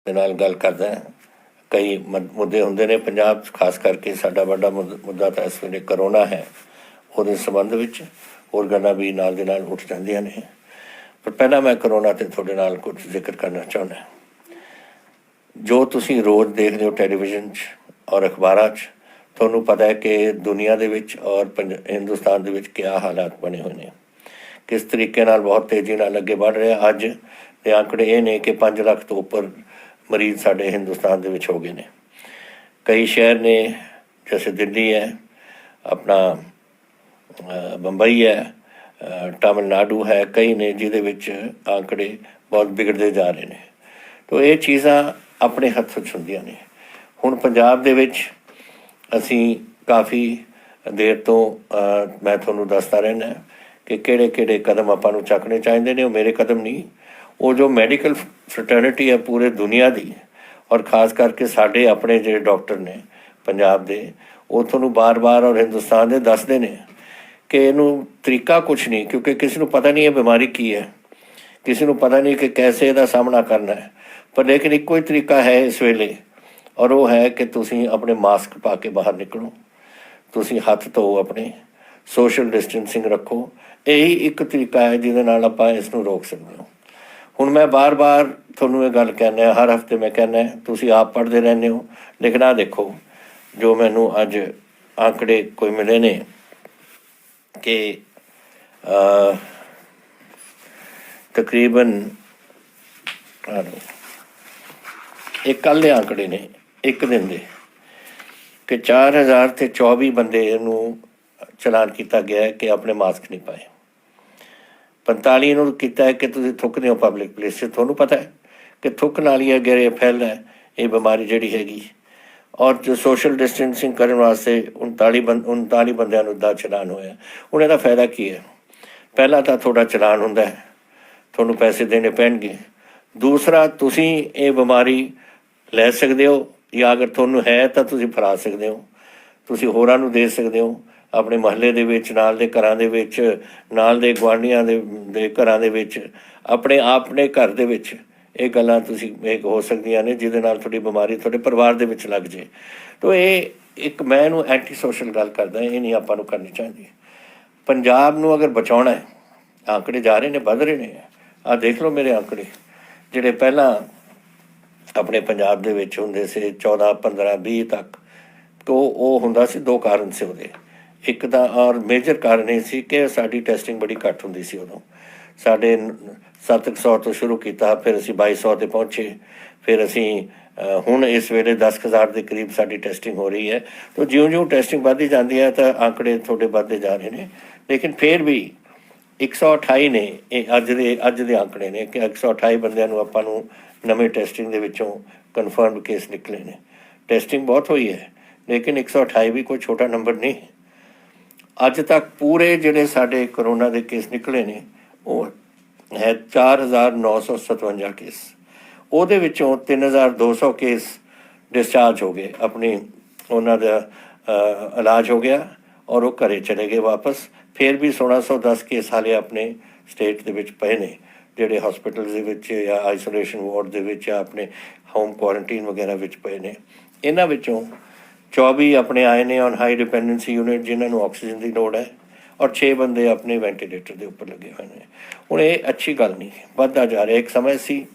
ਦੇ ਨਾਲ ਗੱਲ ਕਰਦਾ। ਕਈ ਮੁੱਦੇ ਹੁੰਦੇ ਨੇ ਪੰਜਾਬ 'ਚ, ਖਾਸ ਕਰਕੇ ਸਾਡਾ ਵੱਡਾ ਮੁੱਦਾ ਤਾਂ ਇਸ ਵੇਲੇ ਕਰੋਨਾ ਹੈ। ਉਹਦੇ ਸੰਬੰਧ ਵਿੱਚ ਹੋਰ ਗੱਲਾਂ ਵੀ ਨਾਲ ਦੇ ਨਾਲ ਉੱਠ ਜਾਂਦੀਆਂ ਨੇ, ਪਰ ਪਹਿਲਾਂ ਮੈਂ ਕਰੋਨਾ 'ਤੇ ਤੁਹਾਡੇ ਨਾਲ ਕੁਝ ਜ਼ਿਕਰ ਕਰਨਾ ਚਾਹੁੰਦਾ। ਜੋ ਤੁਸੀਂ ਰੋਜ਼ ਦੇਖਦੇ ਹੋ ਟੈਲੀਵਿਜ਼ਨ 'ਚ ਔਰ ਅਖਬਾਰਾਂ 'ਚ, ਤੁਹਾਨੂੰ ਪਤਾ ਹੈ ਕਿ ਦੁਨੀਆ ਦੇ ਵਿੱਚ ਔਰ ਹਿੰਦੁਸਤਾਨ ਦੇ ਵਿੱਚ ਕਿਆ ਹਾਲਾਤ ਬਣੇ ਹੋਏ ਨੇ, ਕਿਸ ਤਰੀਕੇ ਨਾਲ ਬਹੁਤ ਤੇਜ਼ੀ ਨਾਲ ਅੱਗੇ ਵੱਧ ਰਿਹਾ। ਅੱਜ ਦੇ ਆંકੜੇ ਇਹ ਨੇ ਕਿ 5 ਲੱਖ ਤੋਂ ਉੱਪਰ ਮਰੀਜ਼ ਸਾਡੇ ਹਿੰਦੁਸਤਾਨ ਦੇ ਵਿੱਚ ਹੋ ਗਏ ਨੇ। ਕਈ ਸ਼ਹਿਰ ਨੇ, ਜੈਸੇ ਦਿੱਲੀ ਹੈ, ਆਪਣਾ ਬੰਬਈ ਹੈ, ਤਾਮਿਲਨਾਡੂ ਹੈ, ਕਈ ਨੇ ਜਿਹਦੇ ਵਿੱਚ ਆંકੜੇ ਬਹੁਤ ਵਿਗੜਦੇ ਜਾ ਰਹੇ ਨੇ। ਤਾਂ ਇਹ ਚੀਜ਼ਾਂ ਆਪਣੇ ਹੱਥ 'ਚ ਹੁੰਦੀਆਂ ਨੇ। ਹੁਣ ਪੰਜਾਬ ਦੇ ਵਿੱਚ ਅਸੀਂ ਕਾਫੀ ਦੇਰ ਤੋਂ ਮੈਂ ਤੁਹਾਨੂੰ ਦੱਸਦਾ ਰਹਿੰਦਾ ਕਿ ਕਿਹੜੇ ਕਿਹੜੇ ਕਦਮ ਆਪਾਂ ਨੂੰ ਚੱਕਣੇ ਚਾਹੀਦੇ ਨੇ। ਉਹ ਮੇਰੇ ਕਦਮ ਨਹੀਂ, ਉਹ ਜੋ ਮੈਡੀਕਲ ਫਰਟਰਨਿਟੀ ਹੈ ਪੂਰੇ ਦੁਨੀਆ ਦੀ, ਔਰ ਖਾਸ ਕਰਕੇ ਸਾਡੇ ਆਪਣੇ ਜਿਹੜੇ ਡਾਕਟਰ ਨੇ ਪੰਜਾਬ ਦੇ, ਉਹ ਤੁਹਾਨੂੰ ਬਾਰ-ਬਾਰ ਔਰ ਹਿੰਦੁਸਤਾਨ ਦੇ ਦੱਸਦੇ ਨੇ ਕਿ ਇਹਨੂੰ ਤਰੀਕਾ ਕੁਛ ਨਹੀਂ, ਕਿਉਂਕਿ ਕਿਸੇ ਨੂੰ ਪਤਾ ਨਹੀਂ ਇਹ ਬਿਮਾਰੀ ਕੀ ਹੈ, ਕਿਸੇ ਨੂੰ ਪਤਾ ਨਹੀਂ ਕਿ ਕੈਸੇ ਇਹਦਾ ਸਾਹਮਣਾ ਕਰਨਾ ਹੈ। ਪਰ ਲੇਕਿਨ ਇੱਕੋ ਹੀ ਤਰੀਕਾ ਹੈ ਇਸ ਵੇਲੇ, ਔਰ ਉਹ ਹੈ ਕਿ ਤੁਸੀਂ ਆਪਣੇ ਮਾਸਕ ਪਾ ਕੇ ਬਾਹਰ ਨਿਕਲੋ, ਤੁਸੀਂ ਹੱਥ ਧੋਓ, ਆਪਣੇ ਸੋਸ਼ਲ ਡਿਸਟੈਂਸਿੰਗ ਰੱਖੋ। ਇਹੀ ਇੱਕ ਤਰੀਕਾ ਹੈ ਜਿਹਦੇ ਨਾਲ ਆਪਾਂ ਇਸ ਨੂੰ ਰੋਕ ਸਕਦੇ ਹਾਂ। ਹੁਣ ਮੈਂ ਬਾਰ-ਬਾਰ ਤੁਹਾਨੂੰ ਇਹ ਗੱਲ ਕਹਿੰਦਾ, ਹਰ ਹਫ਼ਤੇ ਮੈਂ ਕਹਿੰਦਾ, ਤੁਸੀਂ ਆਪ ਪੜ੍ਹਦੇ ਰਹਿੰਦੇ ਹੋ, ਲੇਕਿਨ ਆਹ ਦੇਖੋ ਜੋ ਮੈਨੂੰ ਅੱਜ ਆંકੜੇ ਕੋਈ ਮਿਲੇ ਨੇ ਕਿ ਤਕਰੀਬਨ ਇਹ ਕੱਲ੍ਹ ਦੇ ਆંકੜੇ ਨੇ ਇੱਕ ਦਿਨ ਦੇ, ਕਿ 4024 ਬੰਦੇ ਨੂੰ ਚਲਾਨ ਕੀਤਾ ਗਿਆ ਹੈ ਕਿ ਆਪਣੇ ਮਾਸਕ ਨਹੀਂ ਪਾਏ। 45 ਨੂੰ ਕੀਤਾ ਹੈ ਕਿ ਤੁਸੀਂ ਥੁੱਕਦੇ ਹੋ ਪਬਲਿਕ ਪਲੇਸ 'ਚ। ਤੁਹਾਨੂੰ ਪਤਾ ਹੈ ਕਿ ਥੁੱਕ ਨਾਲ ਹੀ ਅਗਰ ਇਹ ਫੈਲਦਾ ਹੈ ਇਹ ਬਿਮਾਰੀ ਜਿਹੜੀ ਹੈਗੀ। ਔਰ ਜੋ ਸੋਸ਼ਲ ਡਿਸਟੈਂਸਿੰਗ ਕਰਨ ਵਾਸਤੇ 39 ਬੰਦਿਆਂ ਨੂੰ ਦਾ ਚਲਾਨ ਹੋਇਆ। ਹੁਣ ਇਹਦਾ ਫਾਇਦਾ ਕੀ ਹੈ? ਪਹਿਲਾਂ ਤਾਂ ਤੁਹਾਡਾ ਚਲਾਨ ਹੁੰਦਾ ਹੈ, ਤੁਹਾਨੂੰ ਪੈਸੇ ਦੇਣੇ ਪੈਣਗੇ। ਦੂਸਰਾ, ਤੁਸੀਂ ਇਹ ਬਿਮਾਰੀ ਲੈ ਸਕਦੇ ਹੋ, ਜਾਂ ਅਗਰ ਤੁਹਾਨੂੰ ਹੈ ਤਾਂ ਤੁਸੀਂ ਫੈਲਾ ਸਕਦੇ ਹੋ, ਤੁਸੀਂ ਹੋਰਾਂ ਨੂੰ ਦੇ ਸਕਦੇ ਹੋ, ਆਪਣੇ ਮੁਹੱਲੇ ਦੇ ਵਿੱਚ, ਨਾਲ ਦੇ ਘਰਾਂ ਦੇ ਵਿੱਚ, ਨਾਲ ਦੇ ਗੁਆਂਢੀਆਂ ਦੇ ਘਰਾਂ ਦੇ ਵਿੱਚ, ਆਪਣੇ ਘਰ ਦੇ ਵਿੱਚ। ਇਹ ਗੱਲਾਂ ਤੁਸੀਂ ਇਹ ਹੋ ਸਕਦੀਆਂ ਨੇ ਜਿਹਦੇ ਨਾਲ ਤੁਹਾਡੀ ਬਿਮਾਰੀ ਤੁਹਾਡੇ ਪਰਿਵਾਰ ਦੇ ਵਿੱਚ ਲੱਗ ਜੇ। ਤਾਂ ਇਹ ਇੱਕ ਮੈਂ ਇਹਨੂੰ ਐਂਟੀ ਸੋਸ਼ਲ ਗੱਲ ਕਰਦਾ, ਇਹ ਨਹੀਂ ਆਪਾਂ ਨੂੰ ਕਰਨੀ ਚਾਹੀਦੀ। ਪੰਜਾਬ ਨੂੰ ਅਗਰ ਬਚਾਉਣਾ ਹੈ, ਆંકੜੇ ਜਾ ਰਹੇ ਨੇ, ਵੱਧ ਰਹੇ ਨੇ। ਆਹ ਦੇਖ ਲਓ ਮੇਰੇ ਆંકੜੇ, ਜਿਹੜੇ ਪਹਿਲਾਂ ਆਪਣੇ ਪੰਜਾਬ ਦੇ ਵਿੱਚ ਹੁੰਦੇ ਸੀ 14, 15, 20 ਤੱਕ, ਉਹ ਹੁੰਦਾ ਸੀ। ਦੋ ਕਾਰਨ ਸੀ ਉਹਦੇ। ਇੱਕ ਤਾਂ ਔਰ ਮੇਜਰ ਕਾਰਨ ਇਹ ਸੀ ਕਿ ਸਾਡੀ ਟੈਸਟਿੰਗ ਬੜੀ ਘੱਟ ਹੁੰਦੀ ਸੀ ਉਦੋਂ। ਸਾਡੇ 700 ਤੋਂ ਸ਼ੁਰੂ ਕੀਤਾ, ਫਿਰ ਅਸੀਂ 2200 'ਤੇ ਪਹੁੰਚੇ, ਫਿਰ ਅਸੀਂ ਹੁਣ ਇਸ ਵੇਲੇ 10,000 ਦੇ ਕਰੀਬ ਸਾਡੀ ਟੈਸਟਿੰਗ ਹੋ ਰਹੀ ਹੈ। ਤਾਂ ਜਿਉਂ-ਜਿਉਂ ਟੈਸਟਿੰਗ ਵੱਧਦੀ ਜਾਂਦੀ ਹੈ ਤਾਂ ਆંકੜੇ ਤੁਹਾਡੇ ਵੱਧਦੇ ਜਾ ਰਹੇ ਨੇ। ਲੇਕਿਨ ਫਿਰ ਵੀ 128 ਨੇ, ਇਹ ਅੱਜ ਦੇ ਆંકੜੇ ਨੇ ਕਿ 128 ਬੰਦਿਆਂ ਨੂੰ ਆਪਾਂ ਨੂੰ ਨਵੇਂ ਟੈਸਟਿੰਗ ਦੇ ਵਿੱਚੋਂ ਕਨਫਰਮਡ ਕੇਸ ਨਿਕਲੇ ਨੇ। ਟੈਸਟਿੰਗ ਬਹੁਤ ਹੋਈ ਹੈ, ਲੇਕਿਨ 128 ਵੀ ਕੋਈ ਛੋਟਾ ਨੰਬਰ ਨਹੀਂ। ਅੱਜ ਤੱਕ ਪੂਰੇ ਜਿਹੜੇ ਸਾਡੇ ਕਰੋਨਾ ਦੇ ਕੇਸ ਨਿਕਲੇ ਨੇ ਉਹ ਹੈ 4957 ਕੇਸ। ਉਹਦੇ ਵਿੱਚੋਂ 3200 ਕੇਸ ਡਿਸਚਾਰਜ ਹੋ ਗਏ, ਆਪਣੀ ਉਹਨਾਂ ਦਾ ਇਲਾਜ ਹੋ ਗਿਆ ਔਰ ਉਹ ਘਰੇ ਚਲੇ ਗਏ ਵਾਪਸ। ਫਿਰ ਵੀ 1610 ਕੇਸ ਹਾਲੇ ਆਪਣੇ ਸਟੇਟ ਦੇ ਵਿੱਚ ਪਏ ਨੇ, ਜਿਹੜੇ ਹਸਪੀਟਲ ਦੇ ਵਿੱਚ ਜਾਂ ਆਈਸੋਲੇਸ਼ਨ ਵਾਰਡ ਦੇ ਵਿੱਚ ਜਾਂ ਆਪਣੇ ਹੋਮ ਕੁਆਰੰਟੀਨ ਵਗੈਰਾ ਵਿੱਚ ਪਏ ਨੇ। ਇਹਨਾਂ ਵਿੱਚੋਂ 24 ਆਪਣੇ ਆਏ ਨੇ ਔਨ ਹਾਈ ਡਿਪੈਂਡੈਂਸੀ ਯੂਨਿਟ, ਜਿਨ੍ਹਾਂ ਨੂੰ ਆਕਸੀਜਨ ਦੀ ਲੋੜ ਹੈ, ਔਰ 6 ਬੰਦੇ ਆਪਣੇ ਵੈਂਟੀਲੇਟਰ ਦੇ ਉੱਪਰ ਲੱਗੇ ਹੋਏ ਨੇ। ਹੁਣ ਇਹ ਅੱਛੀ ਗੱਲ ਨਹੀਂ, ਵੱਧਦਾ ਜਾ ਰਿਹਾ। ਇੱਕ ਸਮੇਂ ਸੀ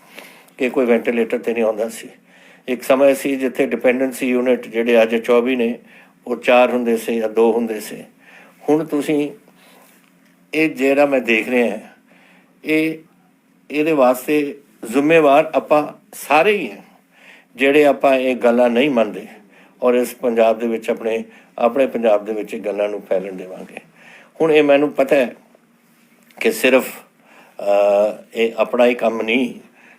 ਕਿ ਕੋਈ ਵੈਂਟੀਲੇਟਰ 'ਤੇ ਨਹੀਂ ਆਉਂਦਾ ਸੀ। ਇੱਕ ਸਮੇਂ ਸੀ ਜਿੱਥੇ ਡਿਪੈਂਡੈਂਸੀ ਯੂਨਿਟ ਜਿਹੜੇ ਅੱਜ 24 ਨੇ ਉਹ 4 ਹੁੰਦੇ ਸੀ ਜਾਂ 2 ਹੁੰਦੇ ਸੀ। ਹੁਣ ਤੁਸੀਂ ਇਹ ਜਿਹੜਾ ਮੈਂ ਦੇਖ ਰਿਹਾ, ਇਹਦੇ ਵਾਸਤੇ ਜ਼ਿੰਮੇਵਾਰ ਆਪਾਂ ਸਾਰੇ ਹੀ ਹਾਂ, ਜਿਹੜੇ ਆਪਾਂ ਇਹ ਗੱਲਾਂ ਨਹੀਂ ਮੰਨਦੇ ਔਰ ਇਸ ਪੰਜਾਬ ਦੇ ਵਿੱਚ ਆਪਣੇ ਪੰਜਾਬ ਦੇ ਵਿੱਚ ਇਹ ਗੱਲਾਂ ਨੂੰ ਫੈਲਣ ਦੇਵਾਂਗੇ। ਹੁਣ ਇਹ ਮੈਨੂੰ ਪਤਾ ਹੈ ਕਿ ਸਿਰਫ ਇਹ ਆਪਣਾ ਹੀ ਕੰਮ ਨਹੀਂ,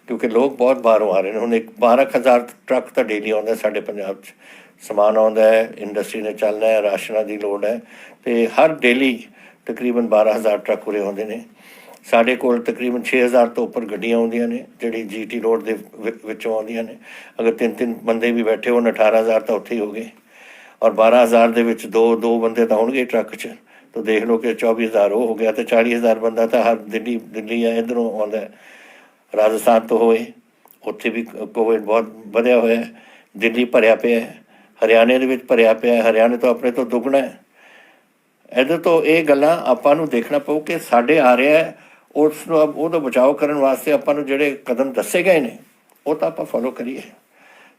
ਕਿਉਂਕਿ ਲੋਕ ਬਹੁਤ ਬਾਹਰੋਂ ਆ ਰਹੇ ਨੇ। ਹੁਣ 12,000 ਟਰੱਕ ਤਾਂ ਡੇਲੀ ਆਉਂਦਾ ਸਾਡੇ ਪੰਜਾਬ 'ਚ, ਸਮਾਨ ਆਉਂਦਾ ਹੈ, ਇੰਡਸਟਰੀ ਨੇ ਚੱਲਣਾ ਹੈ, ਰਾਸ਼ਨਾਂ ਦੀ ਲੋੜ ਹੈ, ਅਤੇ ਹਰ ਡੇਲੀ ਤਕਰੀਬਨ 12,000 ਟਰੱਕ ਉਰੇ ਆਉਂਦੇ ਨੇ। ਸਾਡੇ ਕੋਲ ਤਕਰੀਬਨ 6,000 ਤੋਂ ਉੱਪਰ ਗੱਡੀਆਂ ਆਉਂਦੀਆਂ ਨੇ ਜਿਹੜੀ GT ਰੋਡ ਦੇ ਵਿੱਚੋਂ ਆਉਂਦੀਆਂ ਨੇ। ਅਗਰ 3 ਬੰਦੇ ਵੀ ਬੈਠੇ ਹੋਣ, 18,000 ਤਾਂ ਉੱਥੇ ਹੀ ਹੋ ਗਏ, ਔਰ 12,000 ਦੇ ਵਿੱਚ ਦੋ ਬੰਦੇ ਤਾਂ ਹੋਣਗੇ ਟਰੱਕ 'ਚ। ਤਾਂ ਦੇਖ ਲਓ ਕਿ 24,000 ਉਹ ਹੋ ਗਿਆ, ਅਤੇ 40,000 ਬੰਦਾ ਤਾਂ ਹਰ ਦਿੱਲੀ ਹੈ, ਇੱਧਰੋਂ ਆਉਂਦਾ, ਰਾਜਸਥਾਨ ਤੋਂ ਹੋਏ, ਉੱਥੇ ਵੀ ਕੋਵਿਡ ਬਹੁਤ ਵਧਿਆ ਹੋਇਆ ਹੈ। ਦਿੱਲੀ ਭਰਿਆ ਪਿਆ ਹੈ, ਹਰਿਆਣੇ ਦੇ ਵਿੱਚ ਭਰਿਆ ਪਿਆ ਹੈ, ਹਰਿਆਣੇ ਤੋਂ ਆਪਣੇ ਤੋਂ ਦੁੱਗਣਾ ਹੈ। ਇਹਦੇ ਤੋਂ ਇਹ ਗੱਲਾਂ ਆਪਾਂ ਨੂੰ ਦੇਖਣਾ ਪਊ ਕਿ ਸਾਡੇ ਆ ਰਿਹਾ ਹੈ, ਉਸ ਨੂੰ ਉਹਦਾ ਬਚਾਓ ਕਰਨ ਵਾਸਤੇ ਆਪਾਂ ਨੂੰ ਜਿਹੜੇ ਕਦਮ ਦੱਸੇ ਗਏ ਨੇ ਉਹ ਤਾਂ ਆਪਾਂ ਫੋਲੋ ਕਰੀਏ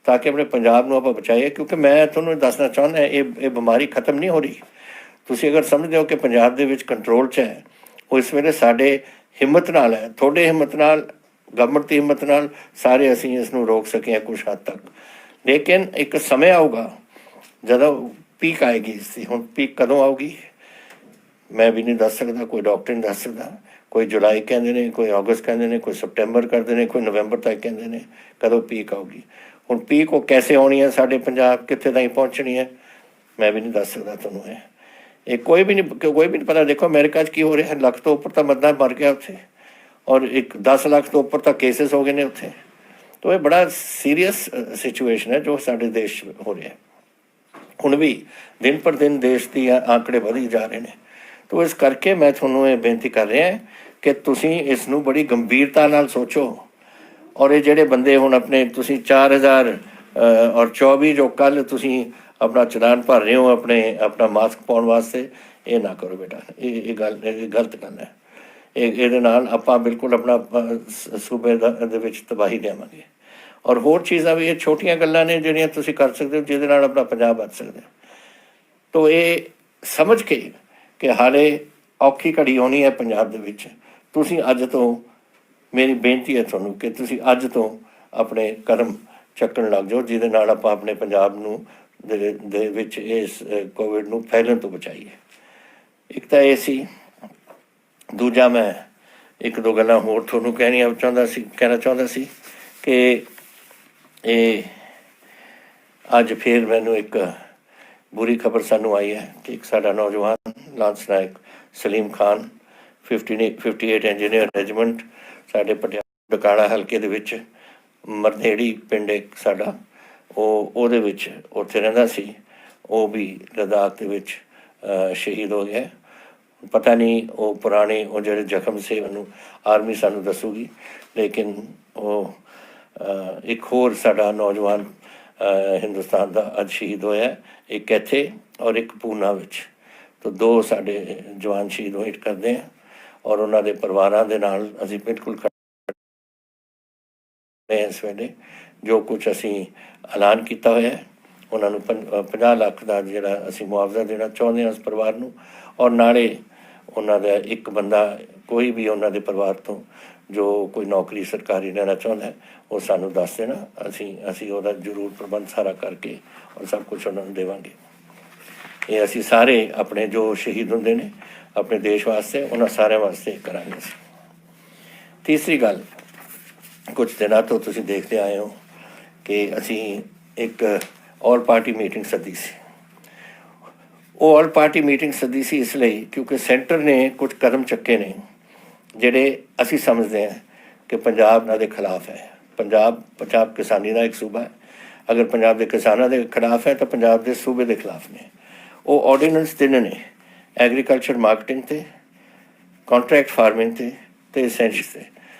ਤਾਂ ਕਿ ਆਪਣੇ ਪੰਜਾਬ ਨੂੰ ਆਪਾਂ ਬਚਾਈਏ। ਕਿਉਂਕਿ ਮੈਂ ਤੁਹਾਨੂੰ ਦੱਸਣਾ ਚਾਹੁੰਦਾ ਇਹ ਬਿਮਾਰੀ ਖਤਮ ਨਹੀਂ ਹੋ ਰਹੀ। ਤੁਸੀਂ ਅਗਰ ਸਮਝਦੇ ਹੋ ਕਿ ਪੰਜਾਬ ਦੇ ਵਿੱਚ ਕੰਟਰੋਲ 'ਚ ਹੈ, ਉਹ ਇਸ ਵੇਲੇ ਸਾਡੇ ਹਿੰਮਤ ਨਾਲ ਹੈ, ਤੁਹਾਡੇ ਹਿੰਮਤ ਨਾਲ, ਗਵਰਨਮੈਂਟ ਦੀ ਹਿੰਮਤ ਨਾਲ ਸਾਰੇ ਅਸੀਂ ਇਸ ਨੂੰ ਰੋਕ ਸਕੇ ਹਾਂ ਕੁਛ ਹੱਦ ਤੱਕ। ਲੇਕਿਨ ਇੱਕ ਸਮੇਂ ਆਊਗਾ ਜਦੋਂ ਪੀਕ ਆਏਗੀ ਇਸ ਦੀ। ਹੁਣ ਪੀਕ ਕਦੋਂ ਆਊਗੀ ਮੈਂ ਵੀ ਨਹੀਂ ਦੱਸ ਸਕਦਾ, ਕੋਈ ਡਾਕਟਰ ਨਹੀਂ ਦੱਸ ਸਕਦਾ। ਕੋਈ ਜੁਲਾਈ ਕਹਿੰਦੇ ਨੇ, ਕੋਈ ਅਗਸਤ ਕਹਿੰਦੇ ਨੇ, ਕੋਈ ਸਪਟੈਂਬਰ ਕਰਦੇ ਨੇ, ਕੋਈ ਨਵੰਬਰ ਤੱਕ ਕਹਿੰਦੇ ਨੇ ਕਦੋਂ ਪੀਕ ਆਊਗੀ। ਹੁਣ ਪੀਕ ਉਹ ਕੈਸੇ ਆਉਣੀ ਹੈ, ਸਾਡੇ ਪੰਜਾਬ ਕਿੱਥੇ ਤਾਈਂ ਪਹੁੰਚਣੀ ਹੈ, ਮੈਂ ਵੀ ਨਹੀਂ ਦੱਸ ਸਕਦਾ ਤੁਹਾਨੂੰ। ਇਹ ਕੋਈ ਵੀ ਨਹੀਂ ਪਤਾ। ਦੇਖੋ ਅਮਰੀਕਾ 'ਚ ਕੀ ਹੋ ਰਿਹਾ, ਲੱਖ ਤੋਂ ਉੱਪਰ ਤਾਂ ਬੰਦਾ ਮਰ ਗਿਆ ਉੱਥੇ, ਔਰ 10 ਲੱਖ ਤੋਂ ਉੱਪਰ ਤਾਂ ਕੇਸਿਸ ਹੋ ਗਏ ਨੇ ਉੱਥੇ। ਤਾਂ ਇਹ ਬੜਾ ਸੀਰੀਅਸ ਸਿਚੁਏਸ਼ਨ ਹੈ ਜੋ ਸਾਡੇ ਦੇਸ਼ 'ਚ ਹੋ ਰਿਹਾ। ਹੁਣ ਵੀ ਦਿਨ ਪਰ ਦਿਨ ਦੇਸ਼ ਦੀ ਆંકੜੇ ਵਧੀ ਜਾ ਰਹੇ ਨੇ। ਤਾਂ ਇਸ ਕਰਕੇ ਮੈਂ ਤੁਹਾਨੂੰ ਇਹ ਬੇਨਤੀ ਕਰ ਰਿਹਾ ਕਿ ਤੁਸੀਂ ਇਸ ਨੂੰ ਬੜੀ ਗੰਭੀਰਤਾ ਨਾਲ ਸੋਚੋ। ਔਰ ਇਹ ਜਿਹੜੇ ਬੰਦੇ ਹੁਣ ਆਪਣੇ ਤੁਸੀਂ 4024 ਜੋ ਕੱਲ੍ਹ ਤੁਸੀਂ ਆਪਣਾ ਚਲਾਨ ਭਰ ਰਹੇ ਹੋ ਆਪਣਾ ਮਾਸਕ ਪਾਉਣ ਵਾਸਤੇ, ਇਹ ਨਾ ਕਰੋ ਬੇਟਾ। ਇਹ ਗਲਤ ਗੱਲ ਹੈ। ਇਹਦੇ ਨਾਲ ਆਪਾਂ ਬਿਲਕੁਲ ਆਪਣਾ ਸੂਬੇ ਦੇ ਵਿੱਚ ਤਬਾਹੀ ਲਿਆਵਾਂਗੇ। ਔਰ ਹੋਰ ਚੀਜ਼ਾਂ ਵੀ ਇਹ ਛੋਟੀਆਂ ਗੱਲਾਂ ਨੇ ਜਿਹੜੀਆਂ ਤੁਸੀਂ ਕਰ ਸਕਦੇ ਹੋ ਜਿਹਦੇ ਨਾਲ ਆਪਣਾ ਪੰਜਾਬ ਬਚ ਸਕਦੇ ਹੋ। ਤਾਂ ਇਹ ਸਮਝ ਕੇ ਕਿ ਹਾਲੇ ਔਖੀ ਘੜੀ ਆਉਣੀ ਹੈ ਪੰਜਾਬ ਦੇ ਵਿੱਚ, ਤੁਸੀਂ ਅੱਜ ਤੋਂ, ਮੇਰੀ ਬੇਨਤੀ ਹੈ ਤੁਹਾਨੂੰ ਕਿ ਤੁਸੀਂ ਅੱਜ ਤੋਂ ਆਪਣੇ ਕਦਮ ਚੱਕਣ ਲੱਗ ਜਾਓ ਜਿਹਦੇ ਨਾਲ ਆਪਾਂ ਆਪਣੇ ਪੰਜਾਬ ਨੂੰ ਦੇ ਵਿੱਚ ਇਸ ਕੋਵਿਡ ਨੂੰ ਫੈਲਣ ਤੋਂ ਬਚਾਈਏ। ਇੱਕ ਤਾਂ ਇਹ ਸੀ। ਦੂਜਾ ਮੈਂ ਇੱਕ ਦੋ ਗੱਲਾਂ ਹੋਰ ਤੁਹਾਨੂੰ ਕਹਿਣਾ ਚਾਹੁੰਦਾ ਸੀ ਕਿ ਇਹ ਅੱਜ ਫਿਰ ਮੈਨੂੰ ਇੱਕ ਬੁਰੀ ਖਬਰ ਸਾਨੂੰ ਆਈ ਹੈ ਕਿ ਇੱਕ ਸਾਡਾ ਨੌਜਵਾਨ ਲਾਂਸ ਨਾਇਕ ਸਲੀਮ ਖਾਨ 58 ਇੰਜੀਨੀਅਰ ਰੈਜੀਮੈਂਟ ਸਾਡੇ ਪਟਿਆਲਾ ਬਕਾਲਾ ਹਲਕੇ ਦੇ ਵਿੱਚ ਮਰਨੇੜੀ ਪਿੰਡ ਇੱਕ ਸਾਡਾ, ਉਹਦੇ ਵਿੱਚ ਉੱਥੇ ਰਹਿੰਦਾ ਸੀ, ਉਹ ਵੀ ਲੱਦਾਖ ਦੇ ਵਿੱਚ ਸ਼ਹੀਦ ਹੋ ਗਿਆ। ਪਤਾ ਨਹੀਂ ਉਹ ਪੁਰਾਣੇ ਉਹ ਜਿਹੜੇ ਜ਼ਖਮ ਸੀ ਉਹਨੂੰ ਆਰਮੀ ਸਾਨੂੰ ਦੱਸੂਗੀ। ਲੇਕਿਨ ਉਹ ਇੱਕ ਹੋਰ ਸਾਡਾ ਨੌਜਵਾਨ ਹਿੰਦੁਸਤਾਨ ਦਾ ਅੱਜ ਸ਼ਹੀਦ ਹੋਇਆ, ਇੱਕ ਇੱਥੇ ਔਰ ਇੱਕ ਪੂਨਾ ਵਿੱਚ। ਤਾਂ 2 ਸਾਡੇ ਜਵਾਨ ਸ਼ਹੀਦ ਹੋਏ ਕਰਦੇ ਹਾਂ ਔਰ ਉਹਨਾਂ ਦੇ ਪਰਿਵਾਰਾਂ ਦੇ ਨਾਲ ਅਸੀਂ ਬਿਲਕੁਲ ਇਸ ਵੇਲੇ ਜੋ ਕੁਛ ਅਸੀਂ ਐਲਾਨ ਕੀਤਾ ਹੋਇਆ ਉਹਨਾਂ ਨੂੰ 50 ਲੱਖ ਦਾ ਜਿਹੜਾ ਅਸੀਂ ਮੁਆਵਜ਼ਾ ਦੇਣਾ ਚਾਹੁੰਦੇ ਹਾਂ ਉਸ ਪਰਿਵਾਰ ਨੂੰ। ਔਰ ਨਾਲੇ ਉਹਨਾਂ ਦਾ ਇੱਕ ਬੰਦਾ ਕੋਈ ਵੀ ਉਹਨਾਂ ਦੇ ਪਰਿਵਾਰ ਤੋਂ ਜੋ ਕੋਈ ਨੌਕਰੀ ਸਰਕਾਰੀ ਲੈਣਾ ਚਾਹੁੰਦਾ ਉਹ ਸਾਨੂੰ ਦੱਸ ਦੇਣਾ, ਅਸੀਂ ਉਹਦਾ ਜ਼ਰੂਰ ਪ੍ਰਬੰਧ ਸਾਰਾ ਕਰਕੇ ਔਰ ਸਭ ਕੁਛ ਉਹਨਾਂ ਨੂੰ ਦੇਵਾਂਗੇ। ਇਹ ਅਸੀਂ ਸਾਰੇ ਆਪਣੇ ਜੋ ਸ਼ਹੀਦ ਹੁੰਦੇ ਨੇ ਆਪਣੇ ਦੇਸ਼ ਵਾਸਤੇ, ਉਹਨਾਂ ਸਾਰਿਆਂ ਵਾਸਤੇ ਕਰਾਂਗੇ ਅਸੀਂ। ਤੀਸਰੀ ਗੱਲ, ਕੁਛ ਦਿਨਾਂ ਤੋਂ ਤੁਸੀਂ ਦੇਖਦੇ ਆਏ ਹੋ ਕਿ ਅਸੀਂ ਇੱਕ ਆਲ ਪਾਰਟੀ ਮੀਟਿੰਗ ਸੱਦੀ ਸੀ। ਉਹ ਆਲ ਪਾਰਟੀ ਮੀਟਿੰਗ ਸੱਦੀ ਸੀ ਇਸ ਲਈ ਕਿਉਂਕਿ ਸੈਂਟਰ ਨੇ ਕੁਝ ਕਦਮ ਚੱਕੇ ਨੇ ਜਿਹੜੇ ਅਸੀਂ ਸਮਝਦੇ ਹਾਂ ਕਿ ਪੰਜਾਬ ਉਹਨਾਂ ਦੇ ਖਿਲਾਫ ਹੈ। ਪੰਜਾਬ ਕਿਸਾਨੀ ਦਾ ਇੱਕ ਸੂਬਾ ਹੈ। ਅਗਰ ਪੰਜਾਬ ਦੇ ਕਿਸਾਨਾਂ ਦੇ ਖਿਲਾਫ ਹੈ ਤਾਂ ਪੰਜਾਬ ਦੇ ਸੂਬੇ ਦੇ ਖਿਲਾਫ ਨੇ। ਉਹ ਆਰਡੀਨੈਂਸ 3 ਨੇ, ਐਗਰੀਕਲਚਰ ਮਾਰਕੀਟਿੰਗ 'ਤੇ, ਕੰਟਰੈਕਟ ਫਾਰਮਿੰਗ 'ਤੇ ਐਸੈਂਸ਼ੀਅਲ 'ਤੇ।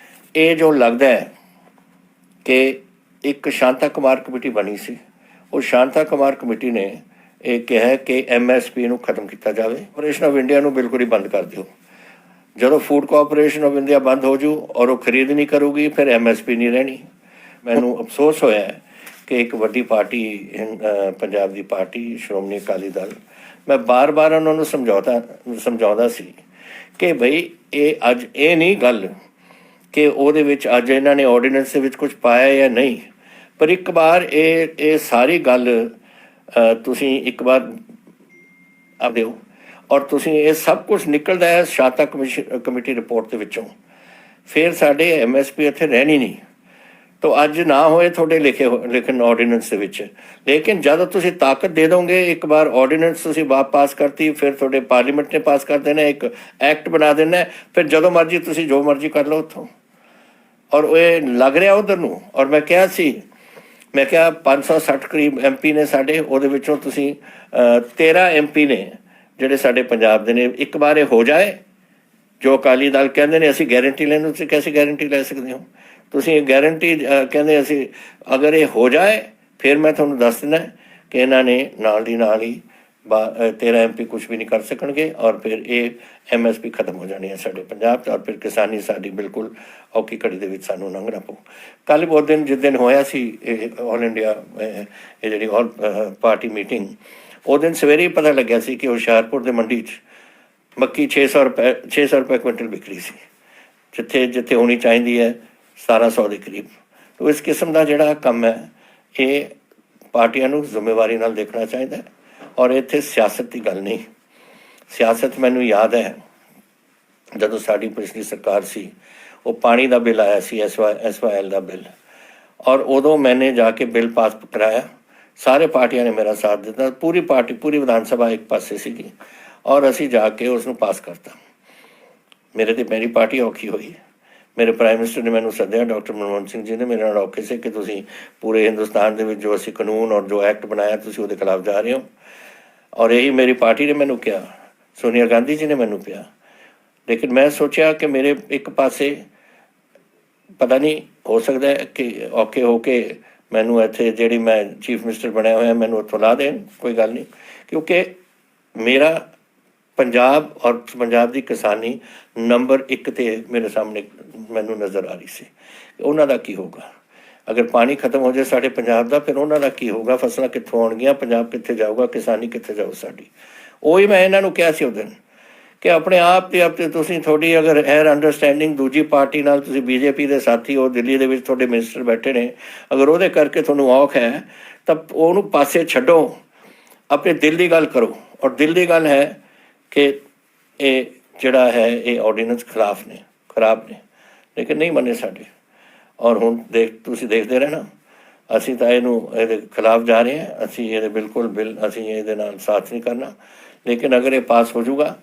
ਇਹ ਜੋ ਲੱਗਦਾ ਹੈ ਕਿ ਇੱਕ ਸ਼ਾਂਤਾ ਕੁਮਾਰ ਕਮੇਟੀ ਬਣੀ ਸੀ, ਉਹ ਸ਼ਾਂਤਾ ਕੁਮਾਰ ਕਮੇਟੀ ਨੇ ਇਹ ਕਿਹਾ ਕਿ MSP ਨੂੰ ਖਤਮ ਕੀਤਾ ਜਾਵੇ, ਕਾਰਪੋਰੇਸ਼ਨ ਆਫ ਇੰਡੀਆ ਨੂੰ ਬਿਲਕੁਲ ਹੀ ਬੰਦ ਕਰ ਦਿਓ। ਜਦੋਂ ਫੂਡ ਕਾਰਪੋਰੇਸ਼ਨ ਆਫ ਇੰਡੀਆ ਬੰਦ ਹੋ ਜੂ ਔਰ ਉਹ ਖਰੀਦ ਨਹੀਂ ਕਰੂਗੀ ਫਿਰ MSP ਨਹੀਂ ਰਹਿਣੀ। ਮੈਨੂੰ ਅਫਸੋਸ ਹੋਇਆ ਕਿ ਇੱਕ ਵੱਡੀ ਪਾਰਟੀ ਪੰਜਾਬ ਦੀ ਪਾਰਟੀ ਸ਼੍ਰੋਮਣੀ ਅਕਾਲੀ ਦਲ, ਮੈਂ ਬਾਰ-ਬਾਰ ਉਹਨਾਂ ਨੂੰ ਸਮਝਾਉਂਦਾ ਸੀ ਕਿ ਬਈ ਇਹ ਅੱਜ ਇਹ ਨਹੀਂ ਗੱਲ ਕਿ ਉਹਦੇ ਵਿੱਚ ਅੱਜ ਇਹਨਾਂ ਨੇ ਆਰਡੀਨੈਂਸ ਦੇ ਵਿੱਚ ਕੁਝ ਪਾਇਆ ਜਾਂ ਨਹੀਂ, ਪਰ ਇੱਕ ਵਾਰ ਇਹ ਸਾਰੀ ਗੱਲ ਤੁਸੀਂ ਇੱਕ ਵਾਰ ਆਪ ਦਿਓ ਔਰ ਤੁਸੀਂ ਇਹ ਸਭ ਕੁਛ ਨਿਕਲਦਾ ਹੈ ਸ਼ਾਂਤਾ ਕਮੇਟੀ ਰਿਪੋਰਟ ਦੇ ਵਿੱਚੋਂ, ਫਿਰ ਸਾਡੇ MSP ਇੱਥੇ ਰਹਿਣੀ ਨਹੀਂ। ਤਾਂ ਅੱਜ ਨਾ ਹੋਏ ਤੁਹਾਡੇ ਲਿਖਣ ਆਰਡੀਨੈਂਸ ਦੇ ਵਿੱਚ, ਲੇਕਿਨ ਜਦੋਂ ਤੁਸੀਂ ਤਾਕਤ ਦੇ ਦੋਗੇ, ਇੱਕ ਵਾਰ ਆਰਡੀਨੈਂਸ ਤੁਸੀਂ ਪਾਸ ਕਰਤੀ, ਫਿਰ ਤੁਹਾਡੇ ਪਾਰਲੀਮੈਂਟ ਨੇ ਪਾਸ ਕਰ ਦੇਣਾ, ਇੱਕ ਐਕਟ ਬਣਾ ਦੇਣਾ, ਫਿਰ ਜਦੋਂ ਮਰਜ਼ੀ ਤੁਸੀਂ ਜੋ ਮਰਜ਼ੀ ਕਰ ਲਓ ਉੱਥੋਂ। ਔਰ ਇਹ ਲੱਗ ਰਿਹਾ ਉੱਧਰ ਨੂੰ। ਔਰ ਮੈਂ ਕਿਹਾ 560 ਕਰੀਬ MP ਨੇ ਸਾਡੇ, ਉਹਦੇ ਵਿੱਚੋਂ ਤੁਸੀਂ 13 MP ਨੇ ਜਿਹੜੇ ਸਾਡੇ ਪੰਜਾਬ ਦੇ ਨੇ। ਇੱਕ ਵਾਰ ਇਹ ਹੋ ਜਾਏ ਜੋ ਅਕਾਲੀ ਦਲ ਕਹਿੰਦੇ ਨੇ ਅਸੀਂ ਗਾਰੰਟੀ ਲੈਣ, ਤੁਸੀਂ ਕੈਸੇ ਗਾਰੰਟੀ ਲੈ ਸਕਦੇ ਹੋ? ਤੁਸੀਂ ਗਾਰੰਟੀ ਕਹਿੰਦੇ ਅਸੀਂ ਅਗਰ ਇਹ ਹੋ ਜਾਏ ਫਿਰ ਮੈਂ ਤੁਹਾਨੂੰ ਦੱਸ ਦਿੰਦਾ ਕਿ ਇਹਨਾਂ ਨੇ ਨਾਲ ਦੀ ਨਾਲ ਹੀ 13 MP ਕੁਛ ਵੀ ਨਹੀਂ ਕਰ ਸਕਣਗੇ ਔਰ ਫਿਰ ਇਹ MSP ਖਤਮ ਹੋ ਜਾਣੀ ਹੈ ਸਾਡੇ ਪੰਜਾਬ 'ਚ ਔਰ ਫਿਰ ਕਿਸਾਨੀ ਸਾਡੀ ਬਿਲਕੁਲ ਔਖੀ ਘੜੀ ਦੇ ਵਿੱਚ ਸਾਨੂੰ ਲੰਘਣਾ ਪਊ। ਕੱਲ੍ਹ ਬਹੁਤ ਦਿਨ ਜਿਸ ਦਿਨ ਹੋਇਆ ਸੀ ਇਹ ਆਲ ਇੰਡੀਆ ਇਹ ਜਿਹੜੀ ਆਲ ਪਾਰਟੀ ਮੀਟਿੰਗ, ਉਹ ਦਿਨ ਸਵੇਰੇ ਹੀ ਪਤਾ ਲੱਗਿਆ ਸੀ ਕਿ ਹੁਸ਼ਿਆਰਪੁਰ ਦੇ ਮੰਡੀ 'ਚ ਮੱਕੀ 600 ਰੁਪਏ ਕੁਇੰਟਲ ਵਿਕ ਰਹੀ ਸੀ, ਜਿੱਥੇ ਜਿੱਥੇ ਹੋਣੀ ਚਾਹੀਦੀ ਹੈ 1700 ਦੇ ਕਰੀਬ। ਤੋ ਇਸ ਕਿਸਮ ਦਾ ਜਿਹੜਾ ਕੰਮ ਹੈ ਇਹ ਪਾਰਟੀਆਂ ਨੂੰ ਜ਼ਿੰਮੇਵਾਰੀ ਨਾਲ ਦੇਖਣਾ ਚਾਹੀਦਾ ਹੈ ਔਰ ਇੱਥੇ ਸਿਆਸਤ ਦੀ ਗੱਲ ਨਹੀਂ। ਸਿਆਸਤ ਮੈਨੂੰ ਯਾਦ ਹੈ ਜਦੋਂ ਸਾਡੀ ਪਿਛਲੀ ਸਰਕਾਰ ਸੀ, ਉਹ ਪਾਣੀ ਦਾ ਬਿੱਲ ਆਇਆ ਸੀ SYL ਦਾ ਬਿੱਲ, ਔਰ ਉਦੋਂ ਮੈਨੇ ਜਾ ਕੇ ਬਿੱਲ ਪਾਸ ਕਰਾਇਆ। ਸਾਰੇ ਪਾਰਟੀਆਂ ਨੇ ਮੇਰਾ ਸਾਥ ਦਿੱਤਾ, ਪੂਰੀ ਪਾਰਟੀ ਪੂਰੀ ਵਿਧਾਨ ਸਭਾ ਇੱਕ ਪਾਸੇ ਸੀਗੀ ਔਰ ਅਸੀਂ ਜਾ ਕੇ ਉਸ ਨੂੰ ਪਾਸ ਕਰਤਾ। ਮੇਰੇ ਤੇ ਮੇਰੀ ਪਾਰਟੀ ਔਖੀ ਹੋਈ। ਮੇਰੇ ਪ੍ਰਾਈਮ ਮਿਨਿਸਟਰ ਨੇ ਮੈਨੂੰ ਸੱਦਿਆ, ਡਾਕਟਰ ਮਨਮੋਹਨ ਸਿੰਘ ਜੀ ਨੇ ਮੇਰੇ ਨਾਲ ਔਖੇ ਸੀ ਕਿ ਤੁਸੀਂ ਪੂਰੇ ਹਿੰਦੁਸਤਾਨ ਦੇ ਵਿੱਚ ਜੋ ਅਸੀਂ ਕਾਨੂੰਨ ਔਰ ਜੋ ਐਕਟ ਬਣਾਇਆ ਤੁਸੀਂ ਉਹਦੇ ਖਿਲਾਫ ਜਾ ਰਹੇ ਹੋ। ਔਰ ਇਹੀ ਮੇਰੀ ਪਾਰਟੀ ਨੇ ਮੈਨੂੰ ਕਿਹਾ, ਸੋਨੀਆ ਗਾਂਧੀ ਜੀ ਨੇ ਮੈਨੂੰ ਕਿਹਾ। ਲੇਕਿਨ ਮੈਂ ਸੋਚਿਆ ਕਿ ਮੇਰੇ ਇੱਕ ਪਾਸੇ ਪਤਾ ਨਹੀਂ ਹੋ ਸਕਦਾ ਹੈ ਕਿ ਔਖੇ ਹੋ ਕੇ ਮੈਨੂੰ ਇੱਥੇ ਜਿਹੜੀ ਮੈਂ ਚੀਫ ਮਿਨਿਸਟਰ ਬਣਿਆ ਹੋਇਆ ਮੈਨੂੰ ਉੱਥੋਂ ਲਾ ਦੇਣ, ਕੋਈ ਗੱਲ ਨਹੀਂ, ਕਿਉਂਕਿ ਮੇਰਾ ਪੰਜਾਬ ਔਰ ਪੰਜਾਬ ਦੀ ਕਿਸਾਨੀ ਨੰਬਰ 1 'ਤੇ ਮੇਰੇ ਸਾਹਮਣੇ ਮੈਨੂੰ ਨਜ਼ਰ ਆ ਰਹੀ ਸੀ। ਉਹਨਾਂ ਦਾ ਕੀ ਹੋਊਗਾ ਅਗਰ ਪਾਣੀ ਖਤਮ ਹੋ ਜਾਏ ਸਾਡੇ ਪੰਜਾਬ ਦਾ, ਫਿਰ ਉਹਨਾਂ ਦਾ ਕੀ ਹੋਊਗਾ, ਫਸਲਾਂ ਕਿੱਥੋਂ ਆਉਣਗੀਆਂ, ਪੰਜਾਬ ਕਿੱਥੇ ਜਾਊਗਾ, ਕਿਸਾਨੀ ਕਿੱਥੇ ਜਾਊ ਸਾਡੀ। ਉਹੀ ਮੈਂ ਇਹਨਾਂ ਨੂੰ ਕਿਹਾ ਸੀ ਉਸ ਦਿਨ ਕਿ ਆਪਣੇ ਆਪ ਤੇ ਤੁਸੀਂ ਤੁਹਾਡੀ ਅਗਰ ਐਰ ਅੰਡਰਸਟੈਂਡਿੰਗ ਦੂਜੀ ਪਾਰਟੀ ਨਾਲ, ਤੁਸੀਂ BJP ਦੇ ਸਾਥੀ ਹੋ, ਦਿੱਲੀ ਦੇ ਵਿੱਚ ਤੁਹਾਡੇ ਮਿਨਿਸਟਰ ਬੈਠੇ ਨੇ, ਅਗਰ ਉਹਦੇ ਕਰਕੇ ਤੁਹਾਨੂੰ ਔਖ ਹੈ ਤਾਂ ਉਹਨੂੰ ਪਾਸੇ ਛੱਡੋ, ਆਪਣੇ ਦਿਲ ਦੀ ਗੱਲ ਕਰੋ। ਔਰ ਦਿਲ ਦੀ ਗੱਲ ਹੈ ਕਿ ਇਹ ਜਿਹੜਾ ਹੈ ਇਹ ਆਰਡੀਨੈਂਸ ਖਰਾਬ ਨੇ, ਲੇਕਿਨ ਨਹੀਂ ਮੰਨੇ ਸਾਡੇ। ਔਰ ਹੁਣ ਤੁਸੀਂ ਦੇਖਦੇ ਰਹਿਣਾ, ਅਸੀਂ ਤਾਂ ਇਹਦੇ ਖਿਲਾਫ ਜਾ ਰਹੇ ਹਾਂ, ਅਸੀਂ ਇਹਦੇ ਬਿਲਕੁਲ ਅਸੀਂ ਇਹਦੇ ਨਾਲ ਸਾਥ ਨਹੀਂ ਕਰਨਾ। ਲੇਕਿਨ ਅਗਰ ਇਹ ਪਾਸ ਹੋ ਜਾਊਗਾ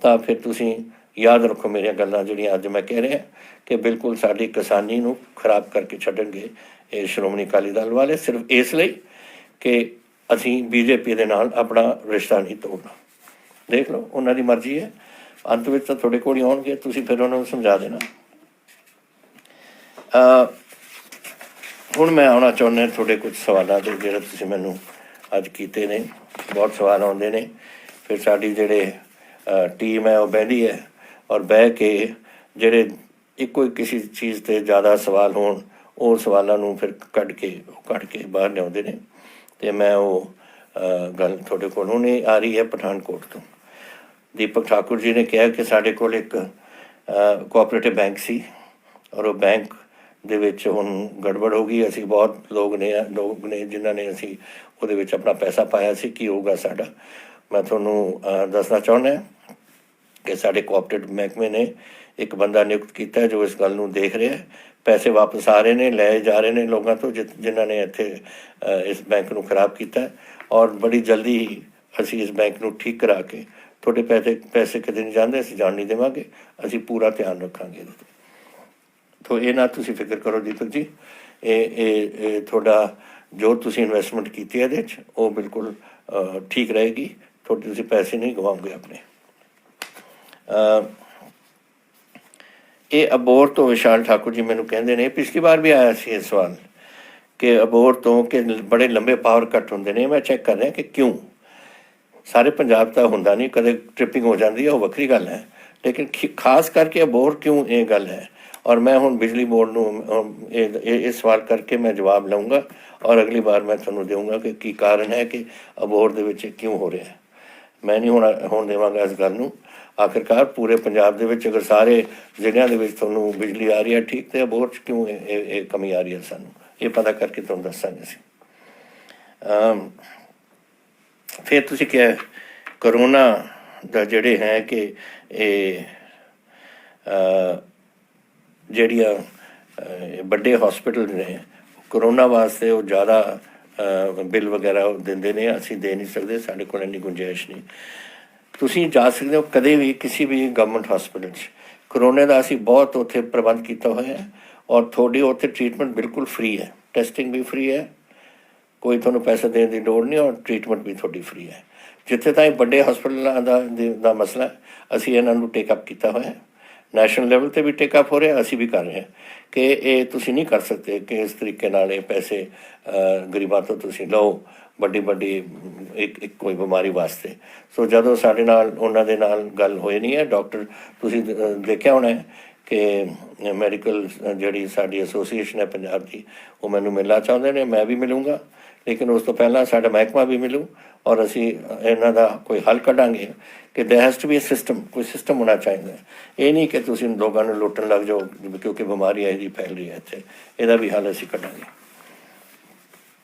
ਤਾਂ ਫਿਰ ਤੁਸੀਂ ਯਾਦ ਰੱਖੋ ਮੇਰੀਆਂ ਗੱਲਾਂ ਜਿਹੜੀਆਂ ਅੱਜ ਮੈਂ ਕਹਿ ਰਿਹਾ ਕਿ ਬਿਲਕੁਲ ਸਾਡੀ ਕਿਸਾਨੀ ਨੂੰ ਖਰਾਬ ਕਰਕੇ ਛੱਡਣਗੇ ਇਹ ਸ਼੍ਰੋਮਣੀ ਅਕਾਲੀ ਦਲ ਵਾਲੇ, ਸਿਰਫ ਇਸ ਲਈ ਕਿ ਅਸੀਂ BJP ਦੇ ਨਾਲ ਆਪਣਾ ਰਿਸ਼ਤਾ ਨਹੀਂ ਤੋੜਨਾ। ਦੇਖ ਲਓ, ਉਹਨਾਂ ਦੀ ਮਰਜ਼ੀ ਹੈ, ਅੰਤ ਵਿੱਚ ਤਾਂ ਤੁਹਾਡੇ ਕੋਲ ਹੀ ਆਉਣਗੇ, ਤੁਸੀਂ ਫਿਰ ਉਹਨਾਂ ਨੂੰ ਸਮਝਾ ਦੇਣਾ। ਹੁਣ ਮੈਂ ਆਉਣਾ ਚਾਹੁੰਦਾ ਤੁਹਾਡੇ ਕੁਝ ਸਵਾਲਾਂ 'ਤੇ ਜਿਹੜੇ ਤੁਸੀਂ ਮੈਨੂੰ ਅੱਜ ਕੀਤੇ ਨੇ। ਬਹੁਤ ਸਵਾਲ ਆਉਂਦੇ ਨੇ, ਫਿਰ ਸਾਡੀ ਜਿਹੜੇ ਟੀਮ ਹੈ ਉਹ ਬਹਿੰਦੀ ਹੈ ਔਰ ਬਹਿ ਕੇ ਜਿਹੜੇ ਇੱਕੋ ਕਿਸੇ ਚੀਜ਼ 'ਤੇ ਜ਼ਿਆਦਾ ਸਵਾਲ ਹੋਣ ਉਹ ਸਵਾਲਾਂ ਨੂੰ ਫਿਰ ਕੱਢ ਕੇ ਬਾਹਰ ਲਿਆਉਂਦੇ ਨੇ। ਅਤੇ ਮੈਂ ਉਹ ਗੱਲ ਤੁਹਾਡੇ ਕੋਲ ਹੁਣੇ ਆ ਰਹੀ ਹੈ ਪਠਾਨਕੋਟ ਤੋਂ। ਦੀਪਕ ਠਾਕੁਰ ਜੀ ਨੇ ਕਿਹਾ ਕਿ ਸਾਡੇ ਕੋਲ ਇੱਕ ਕੋਆਪਰੇਟਿਵ ਬੈਂਕ ਸੀ ਔਰ ਉਹ ਬੈਂਕ ਦੇ ਵਿੱਚ ਹੁਣ ਗੜਬੜ ਹੋ ਗਈ। ਅਸੀਂ ਬਹੁਤ ਲੋਕ ਨੇ ਜਿਨ੍ਹਾਂ ਨੇ ਅਸੀਂ ਉਹਦੇ ਵਿੱਚ ਆਪਣਾ ਪੈਸਾ ਪਾਇਆ ਸੀ, ਕੀ ਹੋਊਗਾ ਸਾਡਾ। ਮੈਂ ਤੁਹਾਨੂੰ ਦੱਸਣਾ ਚਾਹੁੰਦਾ ਕਿ ਸਾਡੇ ਕੋਆਪਰੇਟਿਵ ਮਹਿਕਮੇ ਨੇ ਇੱਕ ਬੰਦਾ ਨਿਯੁਕਤ ਕੀਤਾ ਜੋ ਇਸ ਗੱਲ ਨੂੰ ਦੇਖ ਰਿਹਾ। ਪੈਸੇ ਵਾਪਸ ਆ ਰਹੇ ਨੇ, ਲਏ ਜਾ ਰਹੇ ਨੇ ਲੋਕਾਂ ਤੋਂ ਜਿਨ੍ਹਾਂ ਨੇ ਇੱਥੇ ਇਸ ਬੈਂਕ ਨੂੰ ਖਰਾਬ ਕੀਤਾ, ਔਰ ਬੜੀ ਜਲਦੀ ਹੀ ਅਸੀਂ ਇਸ ਬੈਂਕ ਨੂੰ ਠੀਕ ਕਰਾ ਕੇ ਤੁਹਾਡੇ ਪੈਸੇ ਕਿਤੇ ਨਹੀਂ ਜਾਂਦੇ, ਅਸੀਂ ਜਾਣ ਨਹੀਂ ਦੇਵਾਂਗੇ, ਅਸੀਂ ਪੂਰਾ ਧਿਆਨ ਰੱਖਾਂਗੇ ਇਹਦੇ 'ਤੇ। ਤੋ ਇਹ ਨਾ ਤੁਸੀਂ ਫਿਕਰ ਕਰੋ ਦੀਪਕ ਜੀ, ਇਹ ਤੁਹਾਡਾ ਜੋ ਤੁਸੀਂ ਇਨਵੈਸਟਮੈਂਟ ਕੀਤੀ ਹੈ ਇਹਦੇ 'ਚ ਉਹ ਬਿਲਕੁਲ ਠੀਕ ਰਹੇਗੀ, ਤੁਸੀਂ ਪੈਸੇ ਨਹੀਂ ਗਵਾਓਗੇ ਆਪਣੇ। ਇਹ ਅਬੋਹਰ ਤੋਂ ਵਿਸ਼ਾਲ ਠਾਕੁਰ ਜੀ ਮੈਨੂੰ ਕਹਿੰਦੇ ਨੇ, ਪਿਛਲੀ ਵਾਰ ਵੀ ਆਇਆ ਸੀ ਇਹ ਸਵਾਲ ਕਿ ਅਬੋਹਰ ਤੋਂ ਕਿ ਬੜੇ ਲੰਬੇ ਪਾਵਰ ਕੱਟ ਹੁੰਦੇ ਨੇ। ਮੈਂ ਚੈੱਕ ਕਰ ਰਿਹਾ ਕਿ ਕਿਉਂ। ਸਾਰੇ ਪੰਜਾਬ ਤਾਂ ਹੁੰਦਾ ਨਹੀਂ, ਕਦੇ ਟ੍ਰਿਪਿੰਗ ਹੋ ਜਾਂਦੀ ਹੈ, ਉਹ ਵੱਖਰੀ ਗੱਲ ਹੈ, ਲੇਕਿਨ ਖਾਸ ਕਰਕੇ ਅਬੋਹਰ ਕਿਉਂ ਇਹ ਗੱਲ ਹੈ। ਔਰ ਮੈਂ ਹੁਣ ਬਿਜਲੀ ਬੋਰਡ ਨੂੰ ਇਹ ਸਵਾਲ ਕਰਕੇ ਮੈਂ ਜਵਾਬ ਲਊਂਗਾ ਔਰ ਅਗਲੀ ਵਾਰ ਮੈਂ ਤੁਹਾਨੂੰ ਦੇਵਾਂਗਾ ਕਿ ਕੀ ਕਾਰਨ ਹੈ ਕਿ ਅਬੋਹਰ ਦੇ ਵਿੱਚ ਕਿਉਂ ਹੋ ਰਿਹਾ। ਮੈਂ ਨਹੀਂ ਹੁਣ ਦੇਵਾਂਗਾ ਇਸ ਗੱਲ ਨੂੰ। ਆਖਿਰਕਾਰ ਪੂਰੇ ਪੰਜਾਬ ਦੇ ਵਿੱਚ ਅਗਰ ਸਾਰੇ ਜ਼ਿਲ੍ਹਿਆਂ ਦੇ ਵਿੱਚ ਤੁਹਾਨੂੰ ਬਿਜਲੀ ਆ ਰਹੀ ਹੈ ਠੀਕ, ਅਤੇ ਅਬੋਹਰ 'ਚ ਕਿਉਂ ਇਹ ਕਮੀ ਆ ਰਹੀ ਹੈ, ਸਾਨੂੰ ਇਹ ਪਤਾ ਕਰਕੇ ਤੁਹਾਨੂੰ ਦੱਸਾਂਗੇ ਅਸੀਂ। ਫਿਰ ਤੁਸੀਂ ਕਿਹਾ ਕਰੋਨਾ ਦਾ ਜਿਹੜੇ ਹੈ ਕਿ ਇਹ ਜਿਹੜੀਆਂ ਵੱਡੇ ਹੌਸਪੀਟਲ ਨੇ ਕਰੋਨਾ ਵਾਸਤੇ ਉਹ ਜ਼ਿਆਦਾ ਬਿੱਲ ਵਗੈਰਾ ਦਿੰਦੇ ਨੇ, ਅਸੀਂ ਦੇ ਨਹੀਂ ਸਕਦੇ, ਸਾਡੇ ਕੋਲ ਇੰਨੀ ਗੁੰਜਾਇਸ਼ ਨਹੀਂ। ਤੁਸੀਂ ਜਾ ਸਕਦੇ ਹੋ ਕਦੇ ਵੀ ਕਿਸੇ ਵੀ ਗਵਰਨਮੈਂਟ ਹੌਸਪੀਟਲ 'ਚ। ਕਰੋਨੇ ਦਾ ਅਸੀਂ ਬਹੁਤ ਉੱਥੇ ਪ੍ਰਬੰਧ ਕੀਤਾ ਹੋਇਆ ਹੈ ਔਰ ਤੁਹਾਡੀ ਉੱਥੇ ਟਰੀਟਮੈਂਟ ਬਿਲਕੁਲ ਫ੍ਰੀ ਹੈ, ਟੈਸਟਿੰਗ ਵੀ ਫ੍ਰੀ ਹੈ, ਕੋਈ ਤੁਹਾਨੂੰ ਪੈਸਾ ਦੇਣ ਦੀ ਲੋੜ ਨਹੀਂ ਔਰ ਟਰੀਟਮੈਂਟ ਵੀ ਤੁਹਾਡੀ ਫ੍ਰੀ ਹੈ। ਜਿੱਥੇ ਤਾਈਂ ਵੱਡੇ ਹਸਪਤਾਲਾਂ ਦਾ ਮਸਲਾ ਅਸੀਂ ਇਹਨਾਂ ਨੂੰ ਟੇਕਅਪ ਕੀਤਾ ਹੋਇਆ, ਨੈਸ਼ਨਲ ਲੈਵਲ 'ਤੇ ਵੀ ਟੇਕਅਪ ਹੋ ਰਿਹਾ, ਅਸੀਂ ਵੀ ਕਰ ਰਹੇ ਹਾਂ। कि ये तुसीं नहीं कर सकते कि इस तरीके नाल ये पैसे गरीबां तो तुसीं लो ਵੱਡੀ ਇੱਕ ਕੋਈ ਬਿਮਾਰੀ ਵਾਸਤੇ। ਸੋ ਜਦੋਂ ਸਾਡੇ ਨਾਲ ਉਹਨਾਂ ਦੇ ਨਾਲ ਗੱਲ ਹੋਈ ਨਹੀਂ ਹੈ, ਡਾਕਟਰ ਤੁਸੀਂ ਦੇਖਿਆ ਹੋਣਾ ਕਿ ਮੈਡੀਕਲ ਜਿਹੜੀ ਸਾਡੀ ਐਸੋਸੀਏਸ਼ਨ ਹੈ ਪੰਜਾਬ ਦੀ, ਉਹ ਮੈਨੂੰ ਮਿਲਣਾ ਚਾਹੁੰਦੇ ਨੇ, ਮੈਂ ਵੀ ਮਿਲੂੰਗਾ, ਲੇਕਿਨ ਉਸ ਤੋਂ ਪਹਿਲਾਂ ਸਾਡਾ ਮਹਿਕਮਾ ਵੀ ਮਿਲੂ ਔਰ ਅਸੀਂ ਇਹਨਾਂ ਦਾ ਕੋਈ ਹੱਲ ਕੱਢਾਂਗੇ ਕਿ ਦੇयर हैज़ टू बी सिस्टम, ਕੋਈ ਸਿਸਟਮ ਹੋਣਾ ਚਾਹੀਦਾ। ਇਹ ਨਹੀਂ ਕਿ ਤੁਸੀਂ ਲੋਕਾਂ ਨੂੰ ਲੁੱਟਣ ਲੱਗ ਜਾਓ ਕਿਉਂਕਿ ਬਿਮਾਰੀ ਇਹਦੀ ਫੈਲ ਰਹੀ ਹੈ ਇੱਥੇ, ਇਹਦਾ ਵੀ ਹੱਲ ਅਸੀਂ ਕੱਢਾਂਗੇ।